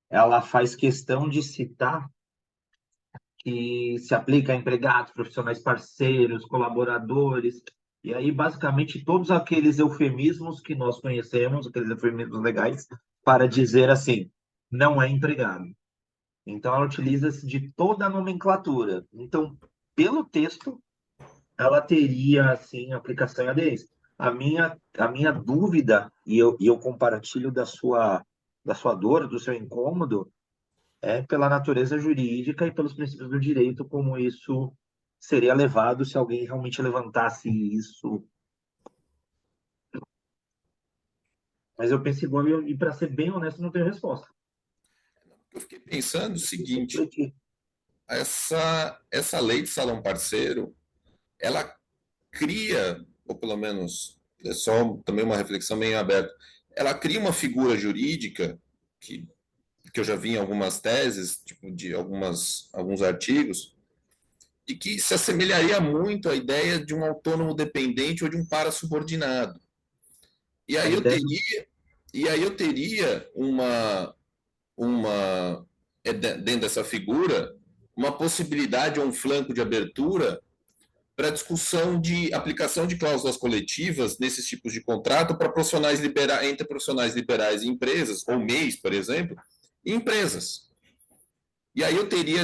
ela faz questão de citar que se aplica a empregados, profissionais parceiros, colaboradores, e aí basicamente todos aqueles eufemismos que nós conhecemos, aqueles eufemismos legais, para dizer assim, não é empregado. Então ela utiliza-se de toda a nomenclatura. Então, pelo texto, ela teria assim aplicação em ADEs. A minha dúvida, e eu compartilho da sua dor, do seu incômodo, é pela natureza jurídica e pelos princípios do direito, como isso seria levado se alguém realmente levantasse isso. Mas eu penso igual e para ser bem honesto, não tenho resposta. Eu fiquei pensando o seguinte, Refletir. essa lei de salão parceiro, ela cria, ou pelo menos é só também uma reflexão meio aberta, ela cria uma figura jurídica que eu já vi em algumas teses, tipo de alguns artigos, e que se assemelharia muito à ideia de um autônomo dependente ou de um parasubordinado. E A aí eu ideia teria, e aí eu teria dentro dessa figura, uma possibilidade ou um flanco de abertura para discussão de aplicação de cláusulas coletivas nesses tipos de contrato para profissionais liberais, entre profissionais liberais e empresas, ou MEIs, por exemplo, e empresas. E aí eu teria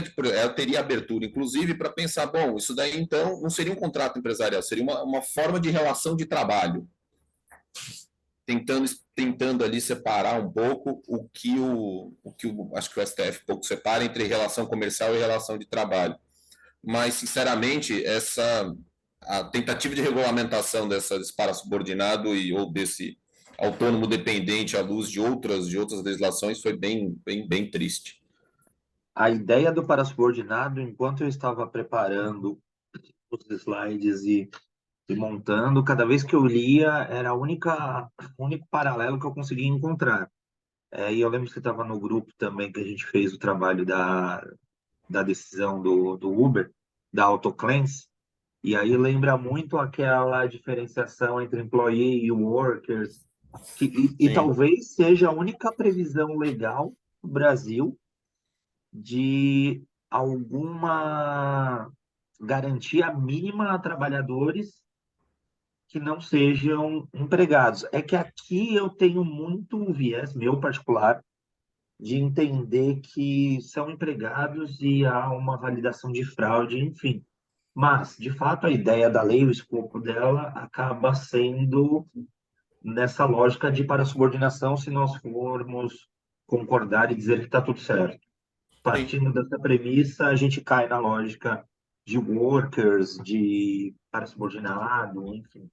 abertura, inclusive, para pensar, bom, isso daí então não seria um contrato empresarial, seria uma forma de relação de trabalho, tentando ali separar um pouco acho que o STF pouco separa entre relação comercial e relação de trabalho. Mas, sinceramente, a tentativa de regulamentação desse parasubordinado ou desse autônomo dependente à luz de outras legislações foi bem triste. a ideia do parasubordinado, enquanto eu estava preparando os slides e montando, cada vez que eu lia, era o único paralelo que eu conseguia encontrar. E eu lembro que você estava no grupo também, que a gente fez o trabalho da decisão do Uber, da AutoClaims, e aí lembra muito aquela diferenciação entre employee e workers, e Sim. talvez seja a única previsão legal no Brasil de alguma garantia mínima a trabalhadores que não sejam empregados. É que aqui eu tenho muito um viés meu particular de entender que são empregados e há uma validação de fraude, enfim. Mas, de fato, a ideia da lei, o escopo dela, acaba sendo nessa lógica de parasubordinação, se nós formos concordar e dizer que está tudo certo. Sim. Partindo dessa premissa, a gente cai na lógica de workers, de parasubordinado, enfim.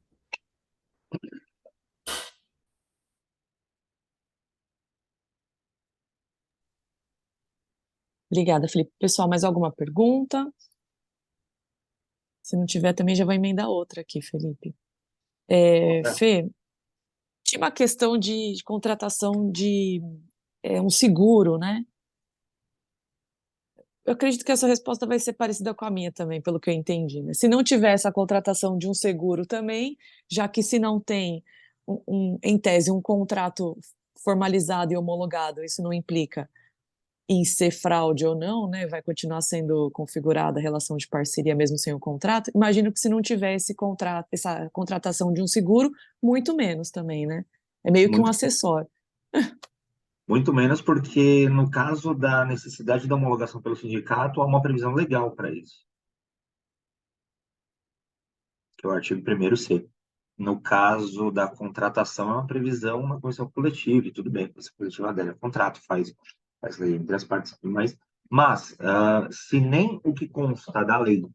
Obrigada, Felipe. Pessoal, mais alguma pergunta? Se não tiver, também já vou emendar outra aqui, Felipe. Fê, tinha uma questão de contratação de um seguro, né? Eu acredito que essa resposta vai ser parecida com a minha também, pelo que eu entendi, né? Se não tiver essa contratação de um seguro também, já que se não tem, em tese, um contrato formalizado e homologado, isso não implica em ser fraude ou não, né? Vai continuar sendo configurada a relação de parceria mesmo sem o contrato. Imagino que se não tiver esse contrato, essa contratação de um seguro, muito menos também, né? É meio que um Muito, acessório. muito menos porque, no caso da necessidade da homologação pelo sindicato, há uma previsão legal para isso, que é o artigo 1º-C. No caso da contratação, é uma previsão na convenção coletiva, e tudo bem, a convenção coletiva dela é contrato, faz lei entre as partes, mas se nem o que consta da lei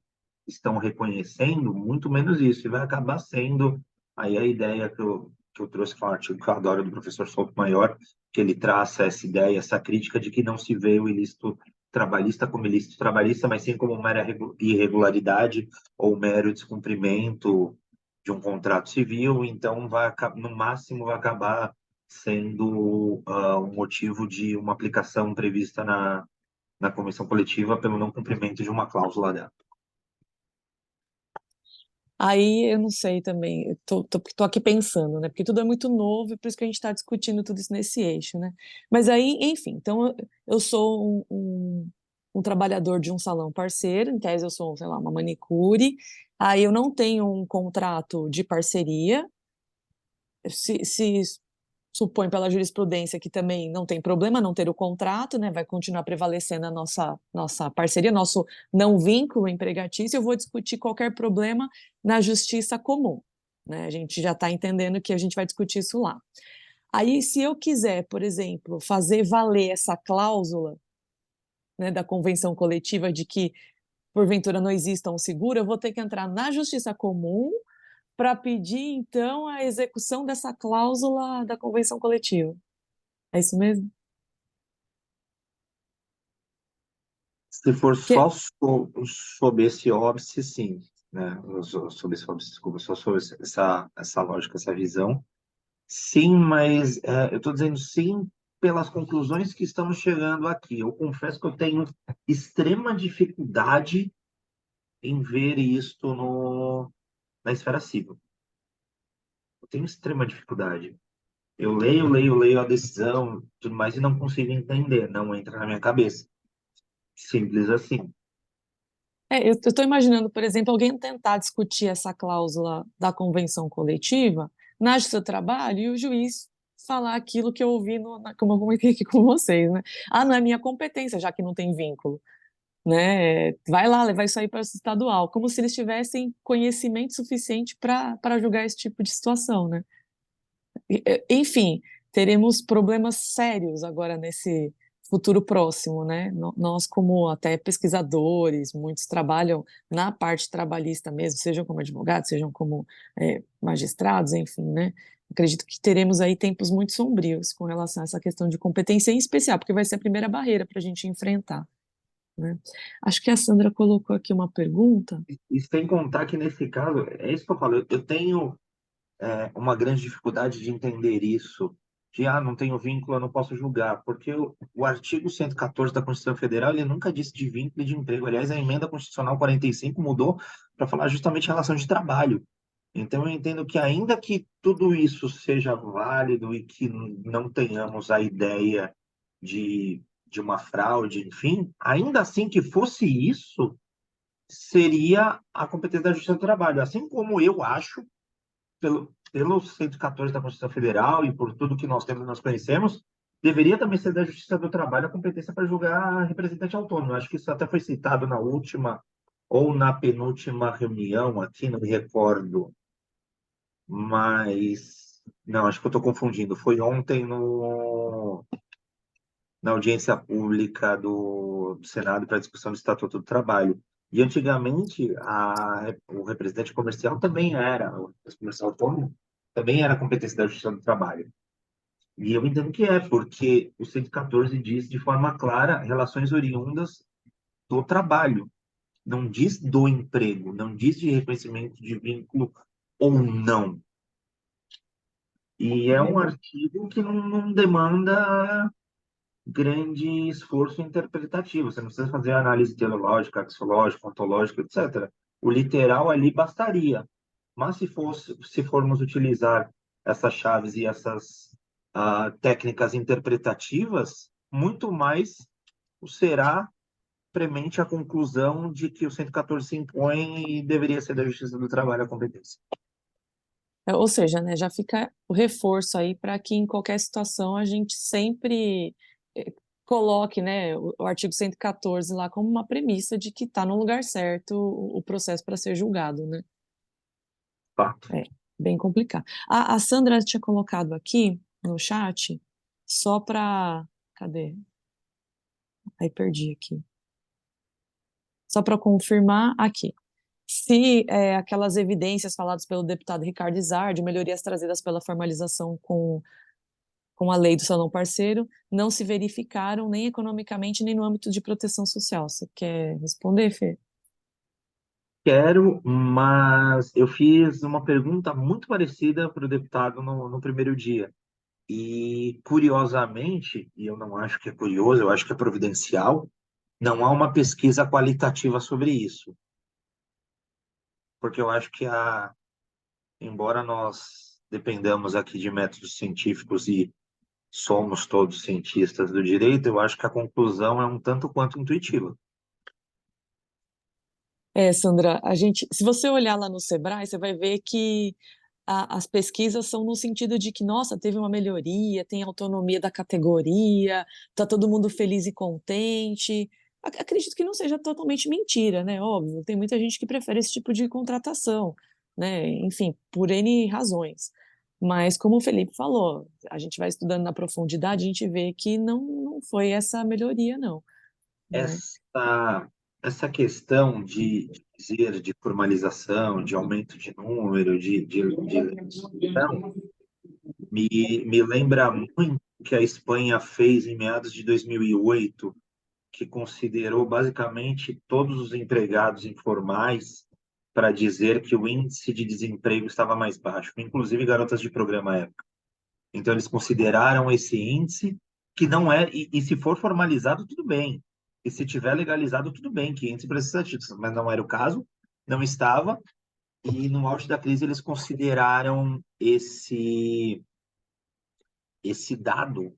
estão reconhecendo, muito menos isso, e vai acabar sendo aí a ideia que eu trouxe, que é um artigo que eu adoro, do professor Sotomayor, que ele traça essa ideia, essa crítica de que não se vê o ilícito trabalhista como ilícito trabalhista, mas sim como mera irregularidade ou mero descumprimento de um contrato civil, então no máximo vai acabar sendo um motivo de uma aplicação prevista na convenção coletiva pelo não cumprimento de uma cláusula dela. Aí eu não sei também, eu tô aqui pensando, né? Porque tudo é muito novo e por isso que a gente está discutindo tudo isso nesse eixo, né? Mas aí, enfim, então eu sou um trabalhador de um salão parceiro, em tese eu sou, sei lá, uma manicure, aí eu não tenho um contrato de parceria, se supõe pela jurisprudência que também não tem problema não ter o contrato, né, vai continuar prevalecendo a nossa parceria, nosso não vínculo empregatício, eu vou discutir qualquer problema na justiça comum, né, a gente já está entendendo que a gente vai discutir isso lá. Aí, se eu quiser, por exemplo, fazer valer essa cláusula, né, da convenção coletiva de que, porventura, não exista um seguro, eu vou ter que entrar na justiça comum para pedir, então, a execução dessa cláusula da convenção coletiva. É isso mesmo? Se for Que, só sob esse óbice, sim, né? Sob esse óbice, desculpa, só sob essa lógica, essa visão. Sim, mas eu estou dizendo sim pelas conclusões que estamos chegando aqui. Eu confesso que eu tenho extrema dificuldade em ver isto na esfera civil. Eu tenho extrema dificuldade. Eu leio a decisão, tudo mais, e não consigo entender, não entra na minha cabeça. Simples assim. eu estou imaginando, por exemplo, alguém tentar discutir essa cláusula da convenção coletiva na justiça do trabalho e o juiz falar aquilo que eu ouvi, como eu comentei aqui com vocês, né? Ah, não é minha competência, já que não tem vínculo. Né? Vai lá, levar isso aí para o estadual, como se eles tivessem conhecimento suficiente para julgar esse tipo de situação, né? Enfim, teremos problemas sérios agora nesse futuro próximo, né? Nós, como até pesquisadores, muitos trabalham na parte trabalhista mesmo, sejam como advogados, sejam como magistrados, enfim, né? Acredito que teremos aí tempos muito sombrios com relação a essa questão de competência em especial, porque vai ser a primeira barreira para a gente enfrentar, né? Acho que a Sandra colocou aqui uma pergunta. E sem contar que, nesse caso, é isso que eu falo, eu tenho uma grande dificuldade de entender isso, de, não tenho vínculo, eu não posso julgar, porque o artigo 114 da Constituição Federal, ele nunca disse de vínculo e de emprego. Aliás, a emenda constitucional 45 mudou para falar justamente em relação de trabalho. Então, eu entendo que, ainda que tudo isso seja válido e que não tenhamos a ideia de uma fraude, enfim, ainda assim que fosse isso, seria a competência da Justiça do Trabalho. Assim como eu acho, pelo 114 da Constituição Federal e por tudo que nós temos e nós conhecemos, deveria também ser da Justiça do Trabalho a competência para julgar representante autônomo. Eu acho que isso até foi citado na última ou na penúltima reunião aqui, não me recordo. Mas, não, acho que eu estou confundindo. Foi ontem na audiência pública do Senado para discussão do Estatuto do Trabalho. E antigamente o representante comercial também era, o representante comercial autônomo também era competência da Justiça do Trabalho. E eu entendo que porque o 114 diz de forma clara relações oriundas do trabalho, não diz do emprego, não diz de reconhecimento de vínculo ou não. E é um artigo que não demanda grande esforço interpretativo. Você não precisa fazer análise teológica, axiológica, ontológica, etc. O literal ali bastaria. Mas se formos utilizar essas chaves e essas técnicas interpretativas, muito mais será premente a conclusão de que o 114 se impõe e deveria ser da Justiça do Trabalho a competência. Ou seja, né, já fica o reforço aí para que em qualquer situação a gente sempre coloque, né, o artigo 114 lá como uma premissa de que está no lugar certo o processo para ser julgado, né? Fato. É, bem complicado. A Sandra tinha colocado aqui no chat, só para... Cadê? Aí perdi aqui. Só para confirmar aqui. Se aquelas evidências faladas pelo deputado Ricardo Izard, melhorias trazidas pela formalização com a lei do salão parceiro, não se verificaram nem economicamente, nem no âmbito de proteção social. Você quer responder, Fê? Quero, mas eu fiz uma pergunta muito parecida para o deputado no primeiro dia. E, curiosamente, e eu não acho que é curioso, eu acho que é providencial, não há uma pesquisa qualitativa sobre isso. Porque eu acho que, embora nós dependamos aqui de métodos científicos e somos todos cientistas do direito, eu acho que a conclusão é um tanto quanto intuitiva. Sandra, se você olhar lá no Sebrae, você vai ver que as pesquisas são no sentido de que, nossa, teve uma melhoria, tem autonomia da categoria, tá todo mundo feliz e contente. Acredito que não seja totalmente mentira, né? Óbvio, tem muita gente que prefere esse tipo de contratação, né? Enfim, por N razões. Mas, como o Felipe falou, a gente vai estudando na profundidade, a gente vê que não foi essa melhoria, não, né? Essa questão de dizer de formalização, de aumento de número, de legislação, me lembra muito o que a Espanha fez em meados de 2008, que considerou basicamente todos os empregados informais para dizer que o índice de desemprego estava mais baixo, inclusive garotas de programa à época. Então, eles consideraram esse índice que não é, e se for formalizado, tudo bem. E se tiver legalizado, tudo bem, que índice precisa de títulos, mas não era o caso, não estava. E no auge da crise, eles consideraram esse dado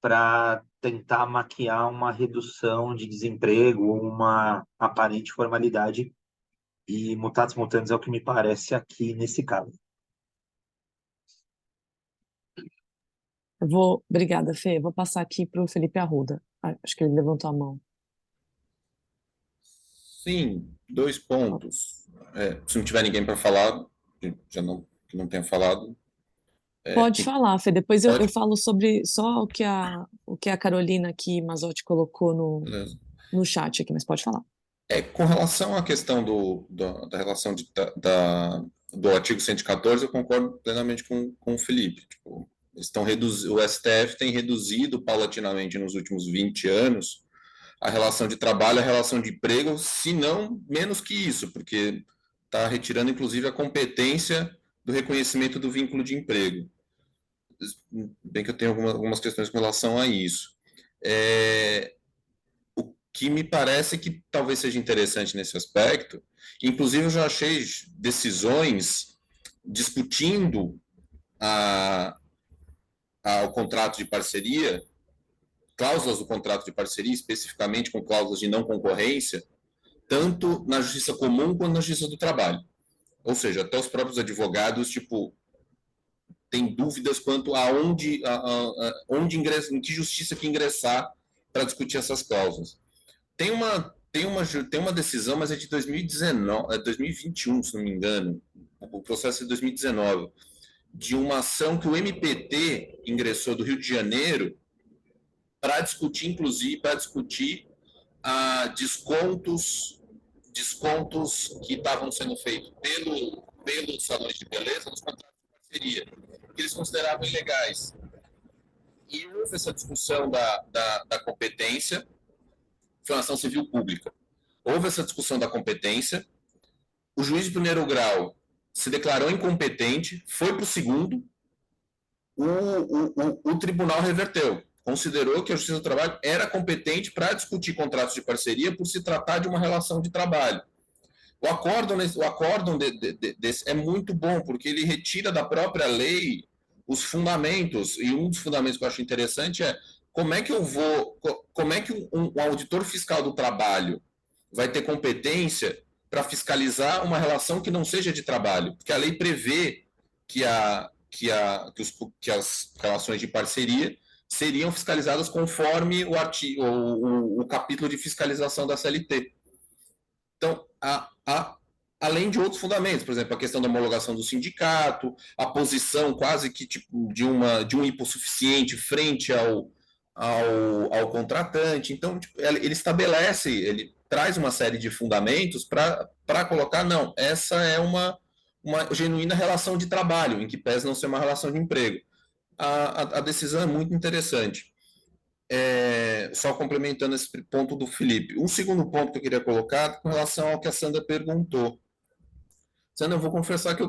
para tentar maquiar uma redução de desemprego ou uma aparente formalidade. E mutatis mutandis é o que me parece aqui nesse caso. Obrigada, Fê. Eu vou passar aqui para o Felipe Arruda. Acho que ele levantou a mão. Sim, 2 pontos. Se não tiver ninguém para falar, que não tenha falado. Pode falar, Fê. Depois eu Pode? falo sobre só o que a Carolina aqui, Mazotti, colocou Beleza. no chat aqui, mas pode falar. Com relação à questão da relação do artigo 114, eu concordo plenamente com o Felipe. Tipo, o STF tem reduzido paulatinamente nos últimos 20 anos a relação de trabalho, a relação de emprego, se não menos que isso, porque está retirando, inclusive, a competência do reconhecimento do vínculo de emprego. Bem que eu tenho algumas questões com relação a isso. O que me parece que talvez seja interessante nesse aspecto, inclusive eu já achei decisões discutindo o contrato de parceria, cláusulas do contrato de parceria, especificamente com cláusulas de não concorrência, tanto na justiça comum quanto na justiça do trabalho. Ou seja, até os próprios advogados, têm dúvidas quanto a onde ingressa, em que justiça que ingressar para discutir essas cláusulas. Tem uma decisão, mas é de 2019, 2021, se não me engano, o processo é de 2019, de uma ação que o MPT ingressou do Rio de Janeiro para discutir, inclusive, descontos que estavam sendo feitos pelos salões de beleza nos contratos de parceria, que eles consideravam ilegais. E houve essa discussão da competência, foi uma ação civil pública. Houve essa discussão da competência, o juiz de primeiro grau se declarou incompetente, foi para o segundo, o tribunal reverteu, considerou que a Justiça do Trabalho era competente para discutir contratos de parceria por se tratar de uma relação de trabalho. O acórdão desse é muito bom, porque ele retira da própria lei os fundamentos, e um dos fundamentos que eu acho interessante é como é que um auditor fiscal do trabalho vai ter competência para fiscalizar uma relação que não seja de trabalho, porque a lei prevê que as relações de parceria seriam fiscalizadas conforme o capítulo de fiscalização da CLT. Então, além de outros fundamentos, por exemplo, a questão da homologação do sindicato, a posição quase que de um hipossuficiente frente ao contratante. Então, ele traz uma série de fundamentos para colocar, não, essa é uma genuína relação de trabalho, em que pese não ser uma relação de emprego. A decisão é muito interessante. Só complementando esse ponto do Felipe. Um segundo ponto que eu queria colocar com relação ao que a Sandra perguntou. Sandra, eu vou confessar que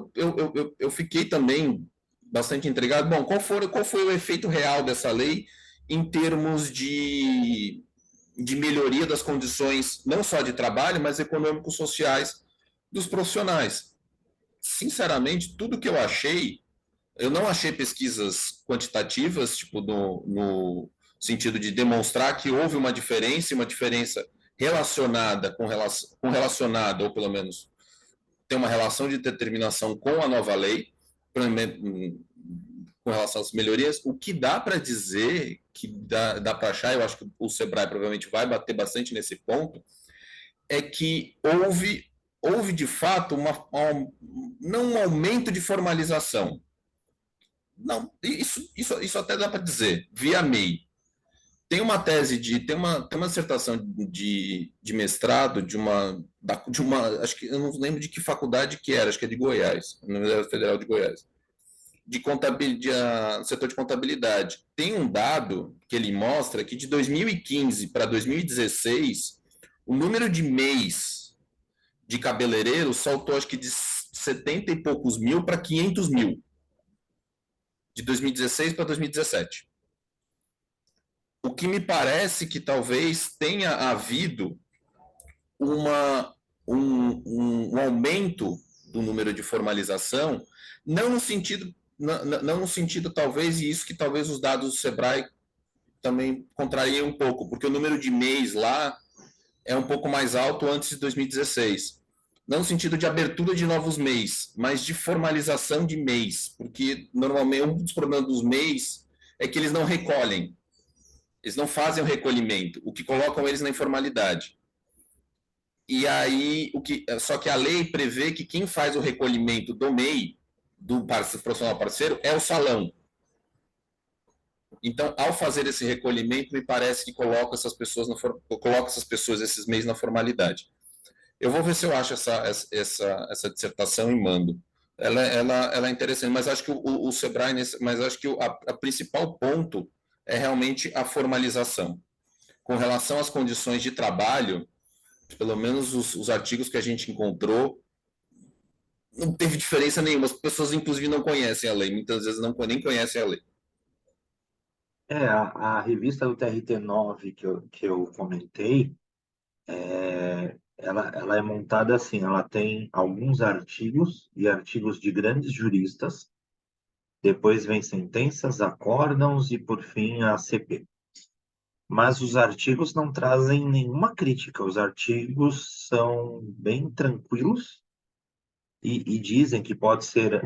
eu fiquei também bastante intrigado. Bom, qual foi o efeito real dessa lei em termos de melhoria das condições, não só de trabalho, mas econômico-sociais dos profissionais? Sinceramente, tudo que eu achei Eu não achei pesquisas quantitativas, tipo, no sentido de demonstrar que houve uma diferença relacionada com relacionada, ou pelo menos tem uma relação de determinação com a nova lei, com relação às melhorias. O que dá para dizer, que dá para achar, eu acho que o Sebrae provavelmente vai bater bastante nesse ponto, é que houve de fato não um aumento de formalização. Não, isso até dá para dizer, via MEI. Tem uma tese tem uma dissertação de mestrado acho que eu não lembro de que faculdade que era, acho que é de Goiás, na Universidade Federal de Goiás, de contabilidade, setor de contabilidade. Tem um dado que ele mostra que de 2015 para 2016, o número de MEIs de cabeleireiros saltou, acho que de 70 e poucos mil para 500 mil, de 2016 para 2017. O que me parece que talvez tenha havido um aumento do número de formalização, não no sentido, não no sentido talvez, e isso que talvez os dados do Sebrae também contrariem um pouco, porque o número de MEIs lá é um pouco mais alto antes de 2016. Não no sentido de abertura de novos MEIs, mas de formalização de MEIs, porque normalmente um dos problemas dos MEIs é que eles não recolhem. Eles não fazem o recolhimento, o que colocam eles na informalidade. E aí, só que a lei prevê que quem faz o recolhimento do MEI, do profissional parceiro, é o salão. Então, ao fazer esse recolhimento, me parece que coloca essas pessoas, esses MEIs na formalidade. Eu vou ver se eu acho essa dissertação e mando. Ela é interessante, mas acho que o Sebrae, mas acho que a principal ponto é realmente a formalização. Com relação às condições de trabalho, pelo menos os artigos que a gente encontrou, não teve diferença nenhuma. As pessoas, inclusive, não conhecem a lei. Muitas vezes nem conhecem a lei. A revista do TRT9 que eu comentei, ela é montada assim, ela tem alguns artigos e artigos de grandes juristas, depois vem sentenças, acórdãos e, por fim, a CP. Mas os artigos não trazem nenhuma crítica, os artigos são bem tranquilos e dizem que pode ser,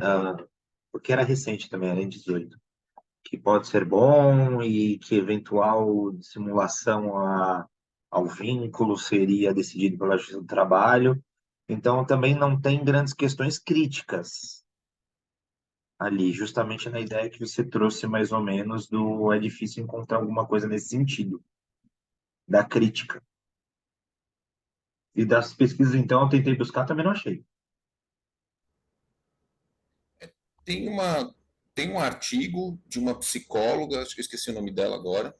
porque era recente também, era em 18, que pode ser bom e que eventual simulação ao vínculo seria decidido pela Justiça do Trabalho. Então, também não tem grandes questões críticas ali, justamente na ideia que você trouxe mais ou menos do é difícil encontrar alguma coisa nesse sentido, da crítica. E das pesquisas, então, eu tentei buscar, também não achei. Tem, uma, tem um artigo de uma psicóloga, acho que eu esqueci o nome dela agora.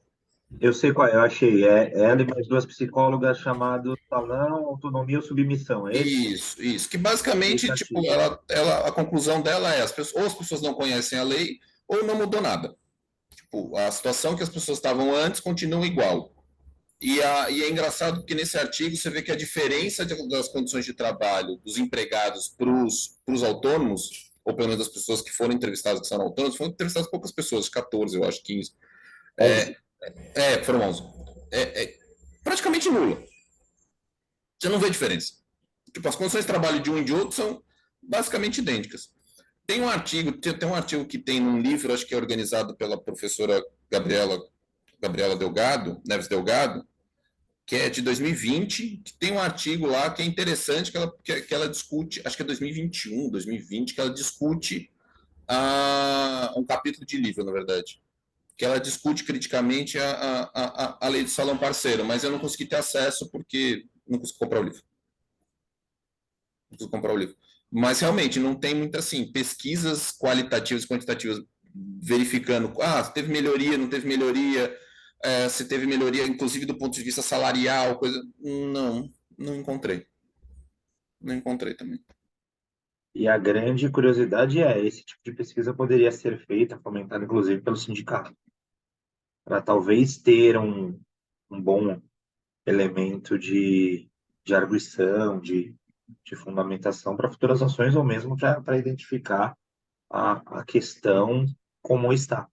Eu sei qual é, eu achei. É ela e mais duas psicólogas chamado Salão, Autonomia ou Submissão. É esse? Isso. Que basicamente, Esse tipo, artigo. a conclusão dela é ou as pessoas não conhecem a lei, ou não mudou nada. Tipo, a situação que as pessoas estavam antes continua igual. E é engraçado porque nesse artigo você vê que a diferença das condições de trabalho dos empregados para os autônomos, ou pelo menos das pessoas que foram entrevistadas que são autônomos, foram entrevistadas poucas pessoas, 14, eu acho, 15. 11. Foram 11. É praticamente nula. Você não vê diferença. Tipo, as condições de trabalho de um e de outro são basicamente idênticas. Tem um artigo que tem num livro, acho que é organizado pela professora Gabriela Delgado, Neves Delgado, que é de 2020, que tem um artigo lá que é interessante, que ela discute, acho que é 2021, 2020, que ela discute um capítulo de livro, na verdade, que ela discute criticamente a lei do salão parceiro, mas eu não consegui ter acesso porque não consegui comprar o livro. Não consegui comprar o livro. Mas realmente não tem muita assim, pesquisas qualitativas e quantitativas verificando, se teve melhoria, não teve melhoria, se teve melhoria, inclusive do ponto de vista salarial, coisa. Não encontrei. Não encontrei também. E a grande curiosidade é, esse tipo de pesquisa poderia ser feita, fomentada inclusive pelo sindicato, para talvez ter um bom elemento de arguição, de fundamentação para futuras ações, ou mesmo para identificar a questão como está.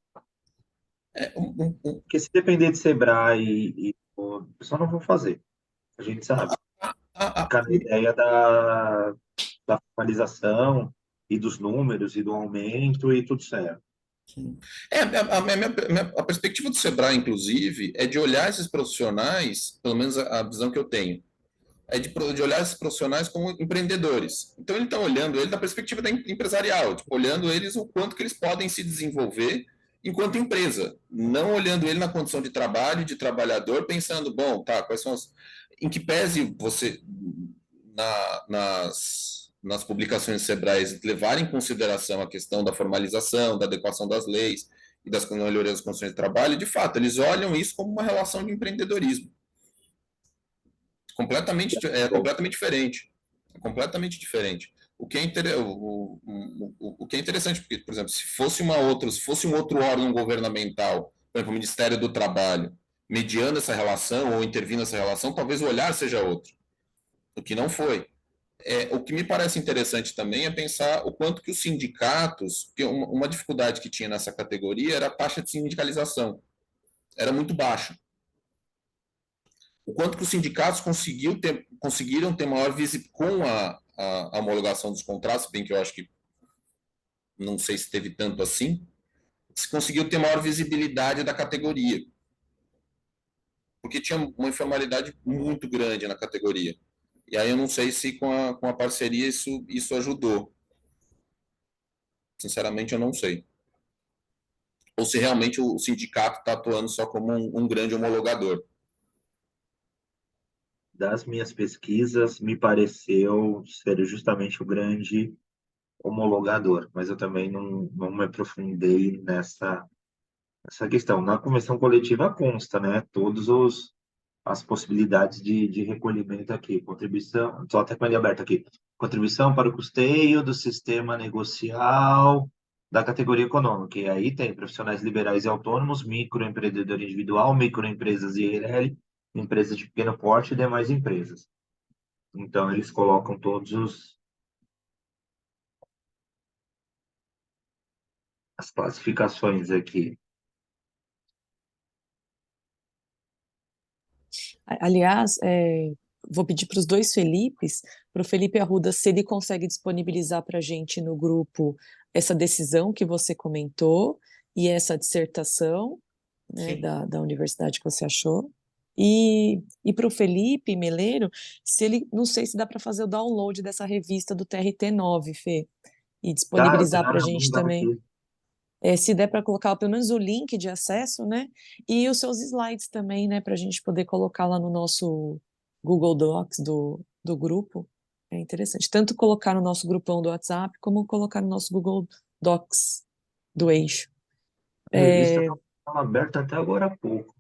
Um, Porque se depender de Sebrae e o pessoal não vão fazer, a gente sabe. Ficar na ideia da formalização e dos números e do aumento e tudo certo. a perspectiva do Sebrae, inclusive, é de olhar esses profissionais, pelo menos a visão que eu tenho, é de olhar esses profissionais como empreendedores. Então, ele está olhando ele da perspectiva da empresarial, tipo, olhando eles o quanto que eles podem se desenvolver enquanto empresa, não olhando ele na condição de trabalho, de trabalhador, pensando, bom, tá, quais são as... Em que pese você, nas publicações do Sebrae, levar em consideração a questão da formalização, da adequação das leis e das melhorias das condições de trabalho, de fato, eles olham isso como uma relação de empreendedorismo. Completamente diferente. É completamente diferente. O que é interessante, porque, por exemplo, se fosse um outro órgão governamental, por exemplo, o Ministério do Trabalho, mediando essa relação ou intervindo nessa relação, talvez o olhar seja outro. O que não foi. O que me parece interessante também é pensar o quanto que os sindicatos, porque uma dificuldade que tinha nessa categoria era a taxa de sindicalização. Era muito baixa. O quanto que os sindicatos conseguiram ter maior visibilidade com a homologação dos contratos, bem que eu acho que não sei se teve tanto assim, se conseguiu ter maior visibilidade da categoria, porque tinha uma informalidade muito grande na categoria. E aí eu não sei se com a parceria isso ajudou. Sinceramente, eu não sei. Ou se realmente o sindicato está atuando só como um grande homologador. Das minhas pesquisas, me pareceu ser justamente o grande homologador, mas eu também não me aprofundei nessa questão. Na convenção coletiva consta, né, as possibilidades de recolhimento aqui, contribuição, só até com ele aberto aqui, contribuição para o custeio do sistema negocial da categoria econômica, e aí tem profissionais liberais e autônomos, microempreendedor individual, microempresas IRL, empresas de pequeno porte e demais empresas. Então, eles colocam as classificações aqui. Aliás, vou pedir para os dois Felipes, para o Felipe Arruda, se ele consegue disponibilizar para a gente no grupo essa decisão que você comentou e essa dissertação, né, Sim. da universidade que você achou. E para o Felipe Meleiro, se ele, não sei se dá para fazer o download dessa revista do TRT9, Fê, e disponibilizar para a gente também. Aqui. Se der para colocar pelo menos o link de acesso, né? E os seus slides também, né? Para a gente poder colocar lá no nosso Google Docs do grupo. É interessante. Tanto colocar no nosso grupão do WhatsApp, como colocar no nosso Google Docs do Eixo. A revista estava aberta até agora há pouco.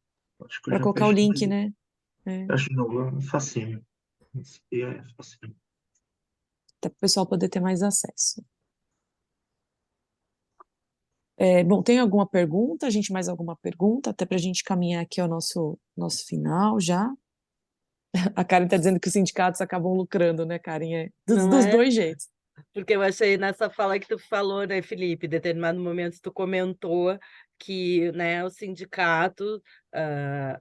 Acho que eu Para já colocar o fechei. link, né? Acho que não, facinho. Esse aqui é facinho. Até para o pessoal poder ter mais acesso. Bom, tem alguma pergunta? A gente mais alguma pergunta? Até para a gente caminhar aqui ao nosso final já. A Karen está dizendo que os sindicatos acabam lucrando, né, Karen? Dos Não é? dois jeitos. Porque eu achei nessa fala que tu falou, né, Felipe, em determinado momento tu comentou que, né, o sindicato,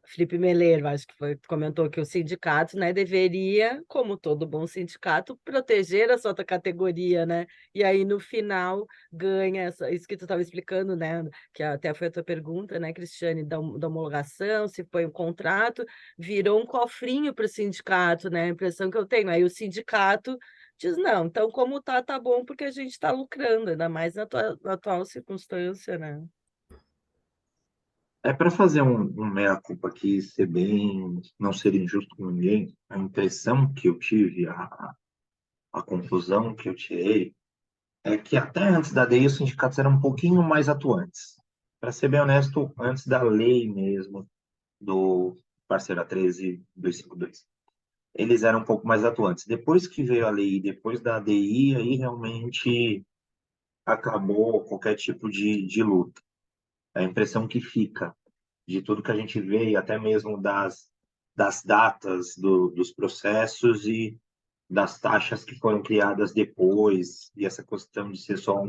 Felipe Meleiro, acho que foi, tu comentou que o sindicato, né, deveria, como todo bom sindicato, proteger a sua categoria, né? E aí no final ganha isso que tu estava explicando, né? Que até foi a tua pergunta, né, Cristiane, da homologação, se foi um contrato, virou um cofrinho para o sindicato, né? A impressão que eu tenho. Aí o sindicato diz, não, então como tá bom, porque a gente está lucrando, ainda mais na atual circunstância, né? Para fazer um meia-culpa aqui, não ser injusto com ninguém, a impressão que eu tive, a conclusão que eu tirei, é que até antes da lei os sindicatos eram um pouquinho mais atuantes. Para ser bem honesto, antes da lei mesmo, do Parceira 13252. Eles eram um pouco mais atuantes. Depois que veio a lei, depois da ADI, aí realmente acabou qualquer tipo de luta. É a impressão que fica de tudo que a gente vê, e até mesmo das datas dos processos e das taxas que foram criadas depois, e essa questão de ser só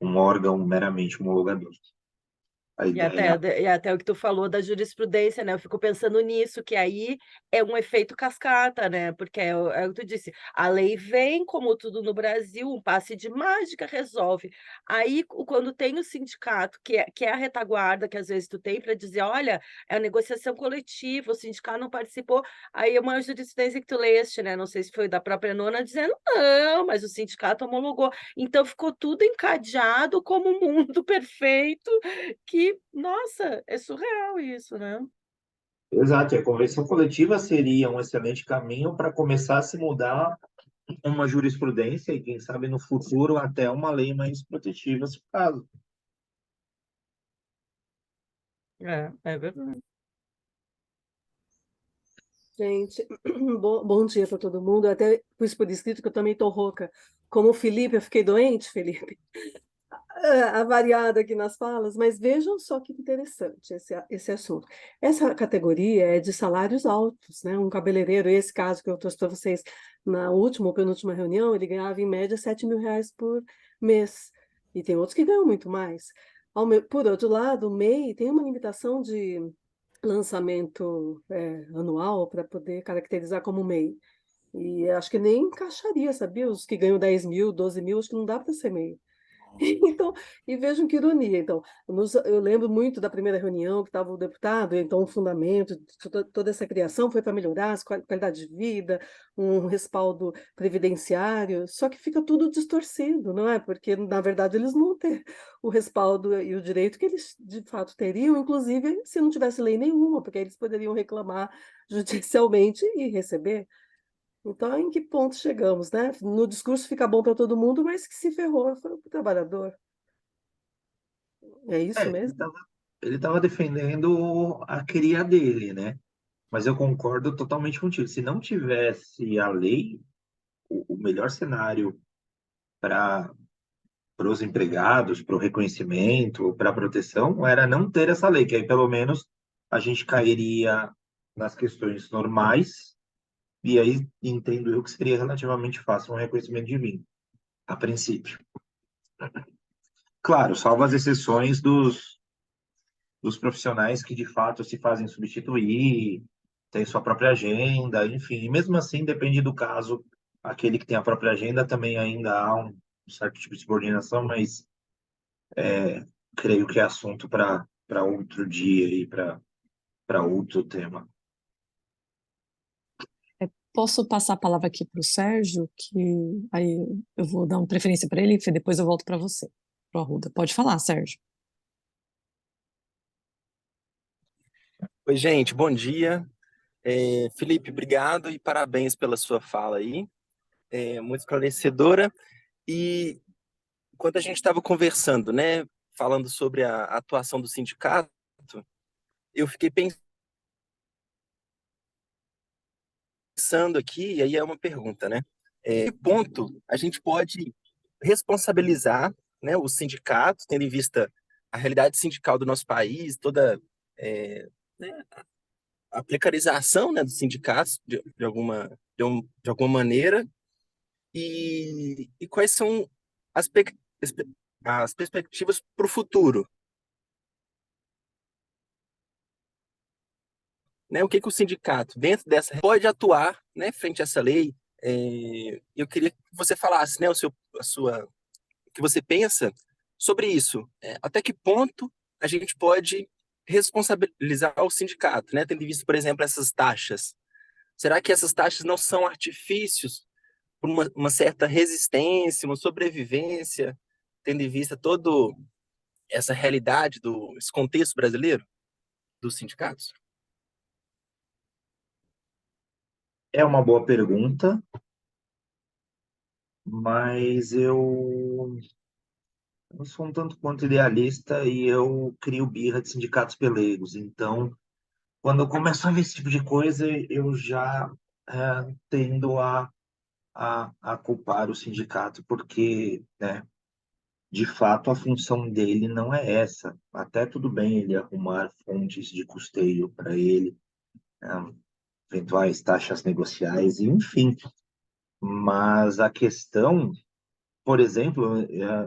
um órgão meramente homologador. A E ideia até o que tu falou da jurisprudência, né? Eu fico pensando nisso, que aí é um efeito cascata, né? Porque é o que tu disse, a lei vem, como tudo no Brasil, um passe de mágica resolve. Aí, quando tem o sindicato, que é a retaguarda que às vezes tu tem para dizer, olha, é a negociação coletiva, o sindicato não participou, aí é uma jurisprudência que tu leste, né? Não sei se foi da própria nona, dizendo, não, mas o sindicato homologou. Então ficou tudo encadeado como um mundo perfeito que, nossa, é surreal isso, né? Exato, e a convenção coletiva seria um excelente caminho para começar a se mudar uma jurisprudência e, quem sabe, no futuro, até uma lei mais protetiva, se caso. É verdade. Gente, bom dia para todo mundo. Eu até pus por escrito que eu também estou rouca. Como o Felipe, eu fiquei doente, Felipe. Avariada aqui nas falas, mas vejam só que interessante esse assunto. Essa categoria é de salários altos, né? Um cabeleireiro, esse caso que eu trouxe para vocês na última ou penúltima reunião, ele ganhava em média 7 mil reais por mês. E tem outros que ganham muito mais. Por outro lado, o MEI tem uma limitação de lançamento anual para poder caracterizar como MEI. E acho que nem encaixaria, sabia? Os que ganham 10 mil, 12 mil, acho que não dá para ser MEI. Então, e vejam que ironia. Então, eu lembro muito da primeira reunião que estava o deputado, então o fundamento de toda essa criação foi para melhorar a qualidade de vida, um respaldo previdenciário, só que fica tudo distorcido, não é? Porque, na verdade, eles não têm o respaldo e o direito que eles, de fato, teriam, inclusive se não tivesse lei nenhuma, porque eles poderiam reclamar judicialmente e receber. Então, em que ponto chegamos, né? No discurso fica bom para todo mundo, mas que se ferrou foi o trabalhador. É isso Ele mesmo? estava defendendo a cria dele, né? Mas eu concordo totalmente contigo. Se não tivesse a lei, o melhor cenário para os empregados, para o reconhecimento, para a proteção, era não ter essa lei, que aí pelo menos a gente cairia nas questões normais, e aí entendo eu que seria relativamente fácil um reconhecimento divino, a princípio. Claro, salvo as exceções dos profissionais que de fato se fazem substituir, tem sua própria agenda, enfim. E mesmo assim, depende do caso, aquele que tem a própria agenda também ainda há um certo tipo de subordinação, mas creio que é assunto para outro dia e para outro tema. Posso passar a palavra aqui para o Sérgio, que aí eu vou dar uma preferência para ele, e depois eu volto para você, para o Arruda. Pode falar, Sérgio. Oi, gente, bom dia. Felipe, obrigado e parabéns pela sua fala aí, muito esclarecedora. E enquanto a gente estava conversando, né, falando sobre a atuação do sindicato, eu fiquei pensando aqui, e aí é uma pergunta, né? Que ponto a gente pode responsabilizar, né, o sindicato, tendo em vista a realidade sindical do nosso país, toda né, a precarização, né, dos sindicatos de alguma maneira, e quais são as, as perspectivas para o futuro, né? O que o sindicato, dentro dessa, pode atuar, né, frente a essa lei? Eu queria que você falasse, né, o que você pensa sobre isso. Até que ponto a gente pode responsabilizar o sindicato, né, tendo em vista, por exemplo, essas taxas? Será que essas taxas não são artifícios por uma certa resistência, uma sobrevivência, tendo em vista toda essa realidade esse contexto brasileiro dos sindicatos? É uma boa pergunta, mas eu sou um tanto quanto idealista e eu crio birra de sindicatos pelegos. Então, quando eu começo a ver esse tipo de coisa, eu já tendo a culpar o sindicato, porque, né, de fato, a função dele não é essa. Até tudo bem ele arrumar fontes de custeio para ele, né, eventuais taxas negociais, enfim. Mas a questão por exemplo,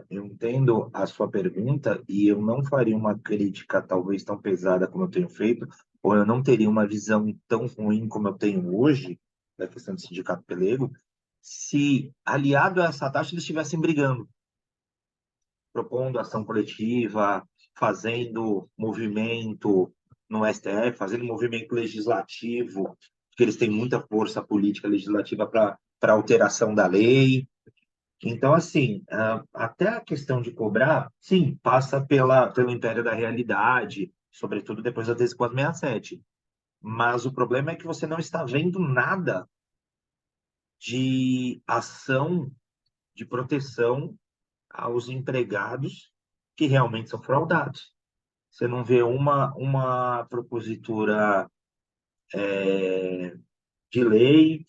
eu entendo a sua pergunta e eu não faria uma crítica talvez tão pesada como eu tenho feito, ou eu não teria uma visão tão ruim como eu tenho hoje da questão do sindicato pelego, se aliado a essa taxa eles estivessem brigando, propondo ação coletiva, fazendo movimento no STF, fazendo movimento legislativo, porque eles têm muita força política legislativa para alteração da lei. Então, assim, até a questão de cobrar, sim, passa pelo império da realidade, sobretudo depois da 13467. Mas o problema é que você não está vendo nada de ação de proteção aos empregados que realmente são fraudados. Você não vê uma propositura de lei,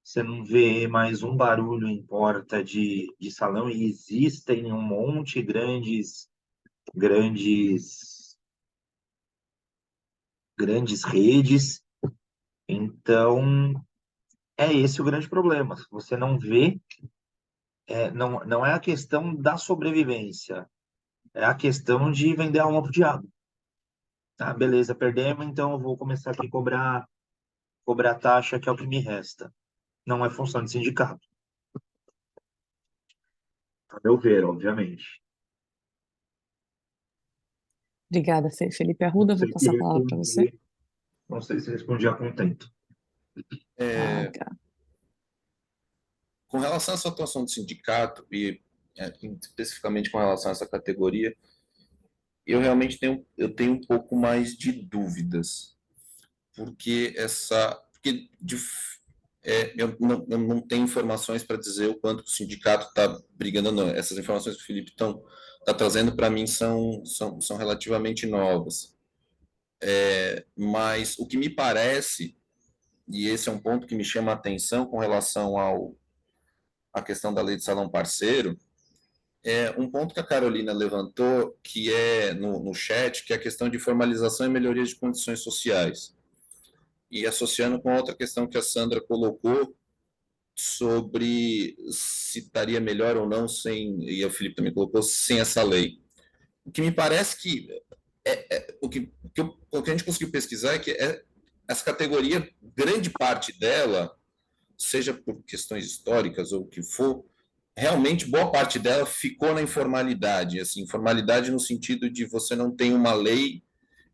você não vê mais um barulho em porta de salão, e existem um monte de grandes redes. Então, é esse o grande problema. Você não vê, não é a questão da sobrevivência, é a questão de vender a alma pro diabo. Tá, beleza, perdemos, então eu vou começar aqui a cobrar taxa, que é o que me resta. Não é função de sindicato, a meu ver, obviamente. Obrigada, Felipe Arruda. Eu vou passar a palavra para você. Não sei se respondi a contento. Obrigada. Com relação à sua atuação do sindicato, e especificamente com relação a essa categoria, eu realmente tenho um pouco mais de dúvidas, porque eu não tenho informações para dizer o quanto o sindicato está brigando, não. Essas informações que o Felipe está trazendo para mim são relativamente novas. Mas o que me parece, e esse é um ponto que me chama a atenção com relação à questão da lei de salão parceiro, é um ponto que a Carolina levantou, que é no chat, que é a questão de formalização e melhoria de condições sociais. E associando com outra questão que a Sandra colocou, sobre se estaria melhor ou não sem, e o Felipe também colocou, sem essa lei. O que me parece que o que a gente conseguiu pesquisar é que essa categoria, grande parte dela, seja por questões históricas ou o que for, realmente boa parte dela ficou na informalidade, assim, informalidade no sentido de você não tem uma lei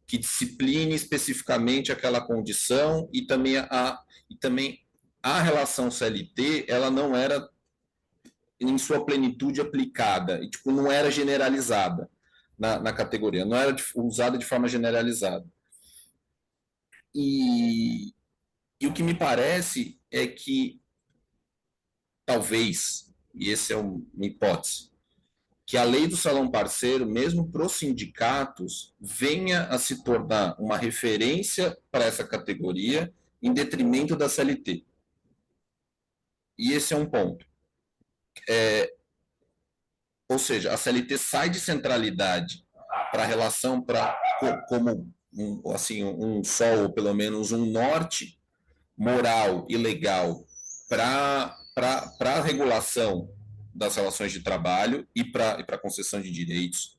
que discipline especificamente aquela condição, e também a relação CLT, ela não era em sua plenitude aplicada, e tipo, não era generalizada na categoria, não era usada de forma generalizada. E o que me parece é que, talvez, e essa é uma hipótese, que a lei do salão parceiro, mesmo para os sindicatos, venha a se tornar uma referência para essa categoria em detrimento da CLT. E esse é um ponto. Ou seja, a CLT sai de centralidade para a relação como um sol, ou pelo menos um norte moral e legal para a regulação das relações de trabalho e para a concessão de direitos.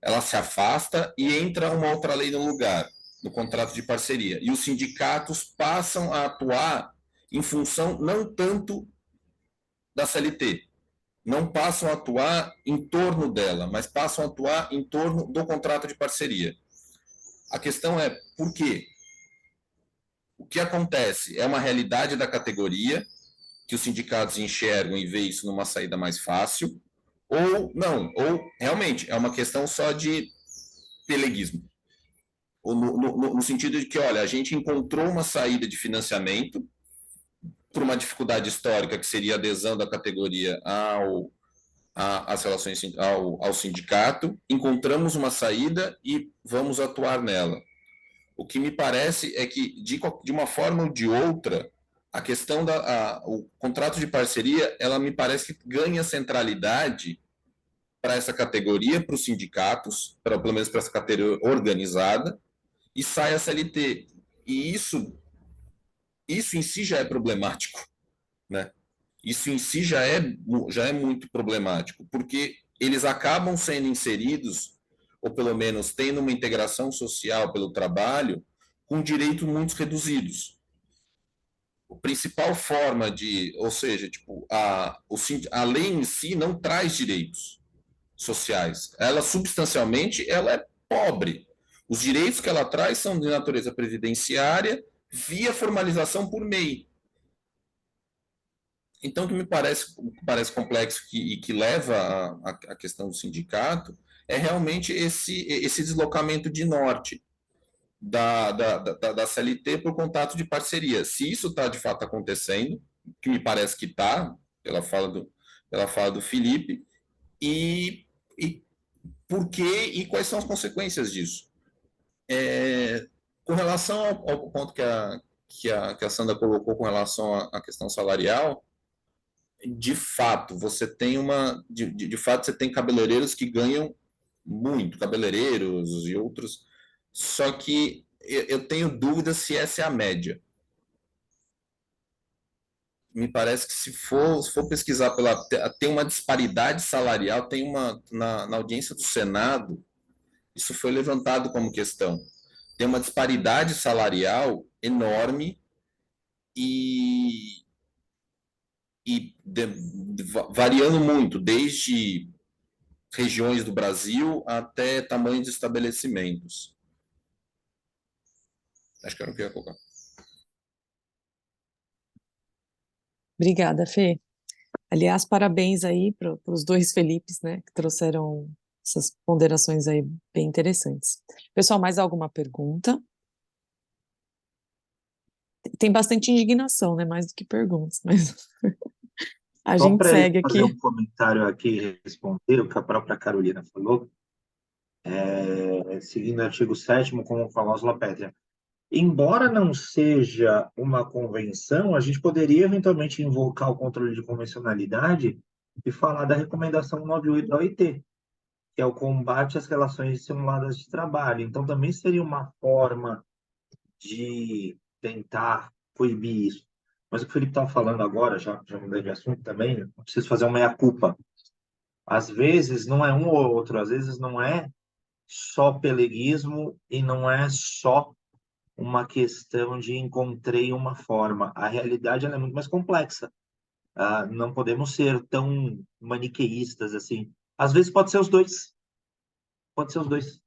Ela se afasta e entra uma outra lei no lugar, no contrato de parceria. E os sindicatos passam a atuar em função não tanto da CLT, não passam a atuar em torno dela, mas passam a atuar em torno do contrato de parceria. A questão é por quê? O que acontece? É uma realidade da categoria que os sindicatos enxergam e veem isso numa saída mais fácil, ou não, ou realmente é uma questão só de peleguismo. Ou no sentido de que, olha, a gente encontrou uma saída de financiamento por uma dificuldade histórica, que seria a adesão da categoria às relações ao sindicato, encontramos uma saída e vamos atuar nela. O que me parece é que, de uma forma ou de outra, a questão o contrato de parceria, ela me parece que ganha centralidade para essa categoria, para os sindicatos, pelo menos para essa categoria organizada, e sai a CLT. E isso em si já é problemático, né? Isso em si já é muito problemático, porque eles acabam sendo inseridos, ou pelo menos tendo uma integração social pelo trabalho, com direitos muito reduzidos. A principal forma ou seja, tipo, a lei em si não traz direitos sociais. Ela, substancialmente, ela é pobre. Os direitos que ela traz são de natureza previdenciária via formalização por MEI. Então, o que me parece complexo e que leva à questão do sindicato é realmente esse deslocamento de norte da CLT por contato de parceria. Se isso está de fato acontecendo, que me parece que está, pela fala do Felipe, e por quê e quais são as consequências disso. Com relação ao ponto que a Sandra colocou com relação à questão salarial, de fato, você tem de fato, você tem cabeleireiros que ganham muito, cabeleireiros e outros, só que eu tenho dúvidas se essa é a média. Me parece que se for pesquisar tem uma disparidade salarial, na audiência do Senado, isso foi levantado como questão. Tem uma disparidade salarial enorme e variando muito, desde regiões do Brasil até tamanhos de estabelecimentos. Acho que era o que eu ia colocar. Obrigada, Fê. Aliás, parabéns aí para os dois Felipes, né, que trouxeram essas ponderações aí bem interessantes. Pessoal, mais alguma pergunta? Tem bastante indignação, né, mais do que perguntas, mas a Só gente para segue fazer aqui. um comentário aqui e responder o que a própria Carolina falou, seguindo o artigo 7º como cláusula pétrea. Embora não seja uma convenção, a gente poderia eventualmente invocar o controle de convencionalidade e falar da recomendação 98 da OIT, que é o combate às relações simuladas de trabalho. Então, também seria uma forma de tentar coibir isso. Mas o que o Felipe estava falando agora, já mudei de assunto também, eu preciso fazer uma meia-culpa. Às vezes não é um ou outro, às vezes não é só peleguismo e não é só uma questão de encontrei uma forma. A realidade ela é muito mais complexa. Não podemos ser tão maniqueístas assim. Às vezes pode ser os dois. Pode ser os dois.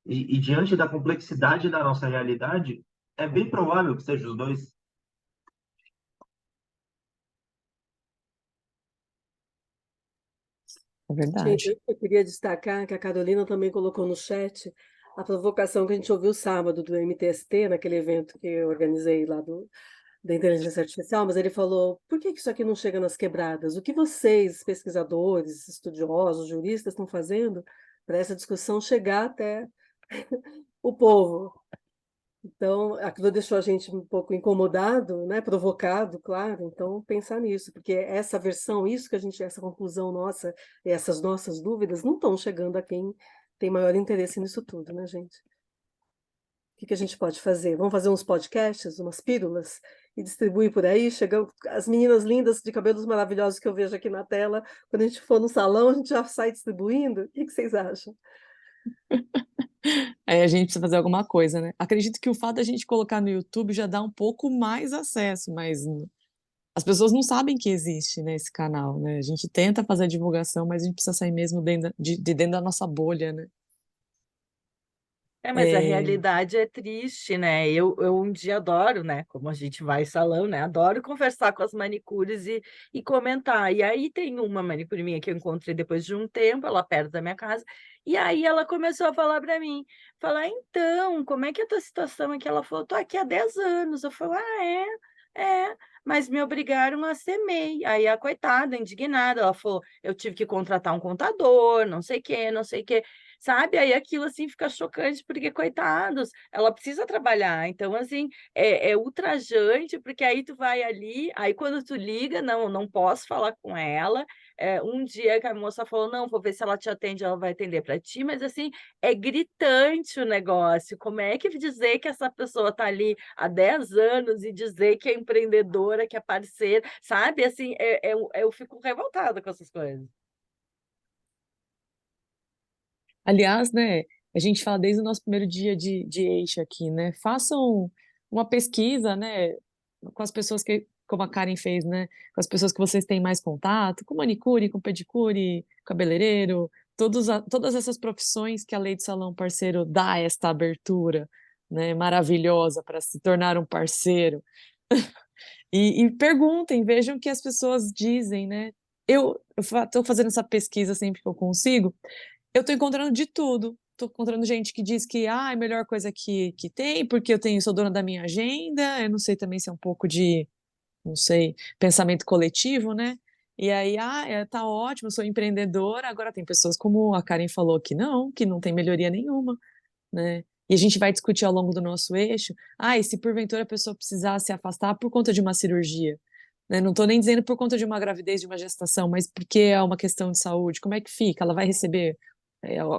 E diante da complexidade da nossa realidade, é bem provável que seja os dois. É Gente, verdade. eu queria destacar que a Carolina também colocou no chat a provocação que a gente ouviu sábado do MTST, naquele evento que eu organizei lá da inteligência artificial, mas ele falou: por que isso aqui não chega nas quebradas? O que vocês, pesquisadores, estudiosos, juristas, estão fazendo para essa discussão chegar até o povo? Então, aquilo deixou a gente um pouco incomodado, né? Provocado, claro. Então, pensar nisso, porque essa versão, essa conclusão nossa, essas nossas dúvidas, não estão chegando a quem tem maior interesse nisso tudo, né, gente? O que a gente pode fazer? Vamos fazer uns podcasts, umas pílulas e distribuir por aí? Chegam as meninas lindas de cabelos maravilhosos que eu vejo aqui na tela. Quando a gente for no salão, a gente já sai distribuindo. O que vocês acham? Aí a gente precisa fazer alguma coisa, né? Acredito que o fato da gente colocar no YouTube já dá um pouco mais acesso, mas as pessoas não sabem que existe, né, esse canal, né? A gente tenta fazer a divulgação, mas a gente precisa sair mesmo de dentro da nossa bolha, né? Mas a É, realidade é triste, né? Eu um dia adoro, né? Como a gente vai em salão, né? Adoro conversar com as manicures e comentar. E aí tem uma manicure minha que eu encontrei depois de um tempo, ela perto da minha casa, e aí ela começou a falar para mim, falar, então, como é que é a tua situação aqui? Ela falou, tô aqui há 10 anos. Eu falei, mas me obrigaram a ser MEI. Aí a coitada, indignada, ela falou, eu tive que contratar um contador, não sei o quê, não sei o quê. sabe? Aí aquilo, assim, fica chocante, porque, coitados, ela precisa trabalhar. Então, assim, é ultrajante, porque aí tu vai ali, aí quando tu liga, não posso falar com ela. Um dia que a moça falou, não, vou ver se ela te atende, ela vai atender para ti, mas, assim, é gritante o negócio. Como é que dizer que essa pessoa está ali há 10 anos e dizer que é empreendedora, que é parceira, sabe? Assim, eu fico revoltada com essas coisas. Aliás, né, a gente fala desde o nosso primeiro dia de eixo aqui, né? Façam uma pesquisa, né, com as pessoas que, como a Karen fez, né, com as pessoas que vocês têm mais contato, com manicure, com pedicure, cabeleireiro, todas essas profissões que a lei de salão parceiro dá esta abertura, né, maravilhosa para se tornar um parceiro. E perguntem, vejam o que as pessoas dizem, né? Eu estou fazendo essa pesquisa sempre que eu consigo, eu tô encontrando de tudo. Tô encontrando gente que diz que é a melhor coisa que tem, porque sou dona da minha agenda. Eu não sei também se é um pouco de, não sei, pensamento coletivo, né? E aí, tá ótimo, sou empreendedora. Agora tem pessoas como a Karen falou que não tem melhoria nenhuma, né? E a gente vai discutir ao longo do nosso eixo, e se porventura a pessoa precisar se afastar por conta de uma cirurgia, né? Não estou nem dizendo por conta de uma gravidez, de uma gestação, mas porque é uma questão de saúde, como é que fica? Ela vai receber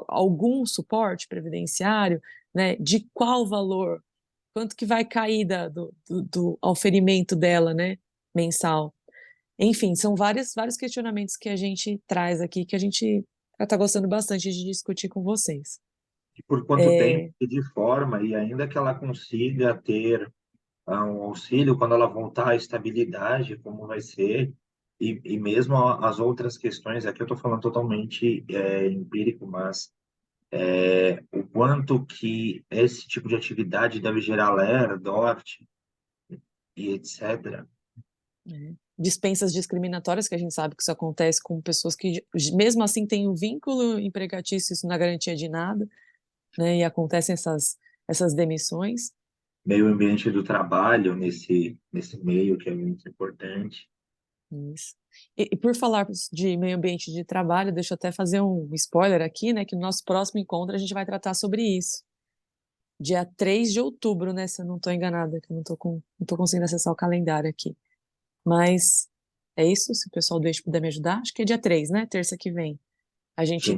algum suporte previdenciário, né? De qual valor? Quanto que vai cair do oferimento dela, né? Mensal. Enfim, são vários questionamentos que a gente traz aqui, que a gente está gostando bastante de discutir com vocês. E por quanto tempo e de forma, e ainda que ela consiga ter um auxílio quando ela voltar à estabilidade, como vai ser, e mesmo as outras questões, aqui eu estou falando totalmente empírico, mas o quanto que esse tipo de atividade deve gerar LER, DORT e etc. Dispensas discriminatórias, que a gente sabe que isso acontece com pessoas que, mesmo assim, têm um vínculo empregatício, isso não é garantia de nada, né? E acontecem essas demissões. Meio ambiente do trabalho nesse meio, que é muito importante. Isso. E por falar de meio ambiente de trabalho, deixa eu até fazer um spoiler aqui, né? Que no nosso próximo encontro a gente vai tratar sobre isso. Dia 3 de outubro, né? Se eu não estou enganada, que eu não tô conseguindo acessar o calendário aqui. Mas é isso, se o pessoal do Eixo puder me ajudar, acho que é dia 3, né? Terça que vem. A gente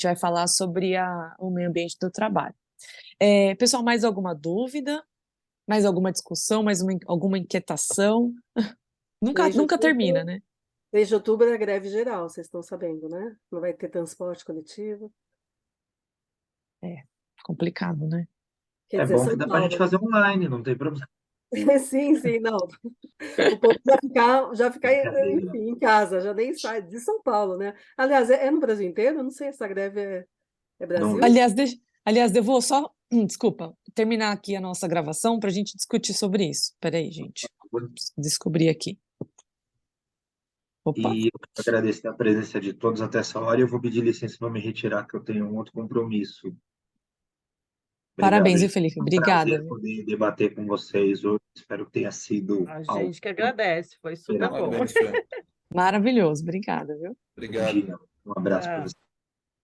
vai falar sobre o meio ambiente do trabalho. Pessoal, mais alguma dúvida? Mais alguma discussão? Alguma inquietação? Nunca termina, né? 3 de outubro é greve geral, vocês estão sabendo, né? Não vai ter transporte coletivo. Complicado, né? Quer É dizer, bom que São dá para a gente Paulo. fazer online, não tem problema. Sim, não. O povo já ficar, Brincadeira. enfim, em casa, já nem sai de São Paulo, né? Aliás, é no Brasil inteiro? Eu não sei, essa greve é Brasil? Não. Aliás, eu vou só, desculpa, terminar aqui a nossa gravação para a gente discutir sobre isso. Peraí, gente. Preciso descobrir aqui. Opa. E eu quero agradecer a presença de todos até essa hora. Eu vou pedir licença para me retirar, que eu tenho um outro compromisso. Parabéns, viu, Obrigado, Felipe? é um Obrigada. prazer poder debater com vocês hoje. Espero que tenha sido A algo gente que agradece, foi super bom. Parabéns, Fê. Maravilhoso, obrigada, viu? Obrigado. Um abraço para Tchau. vocês.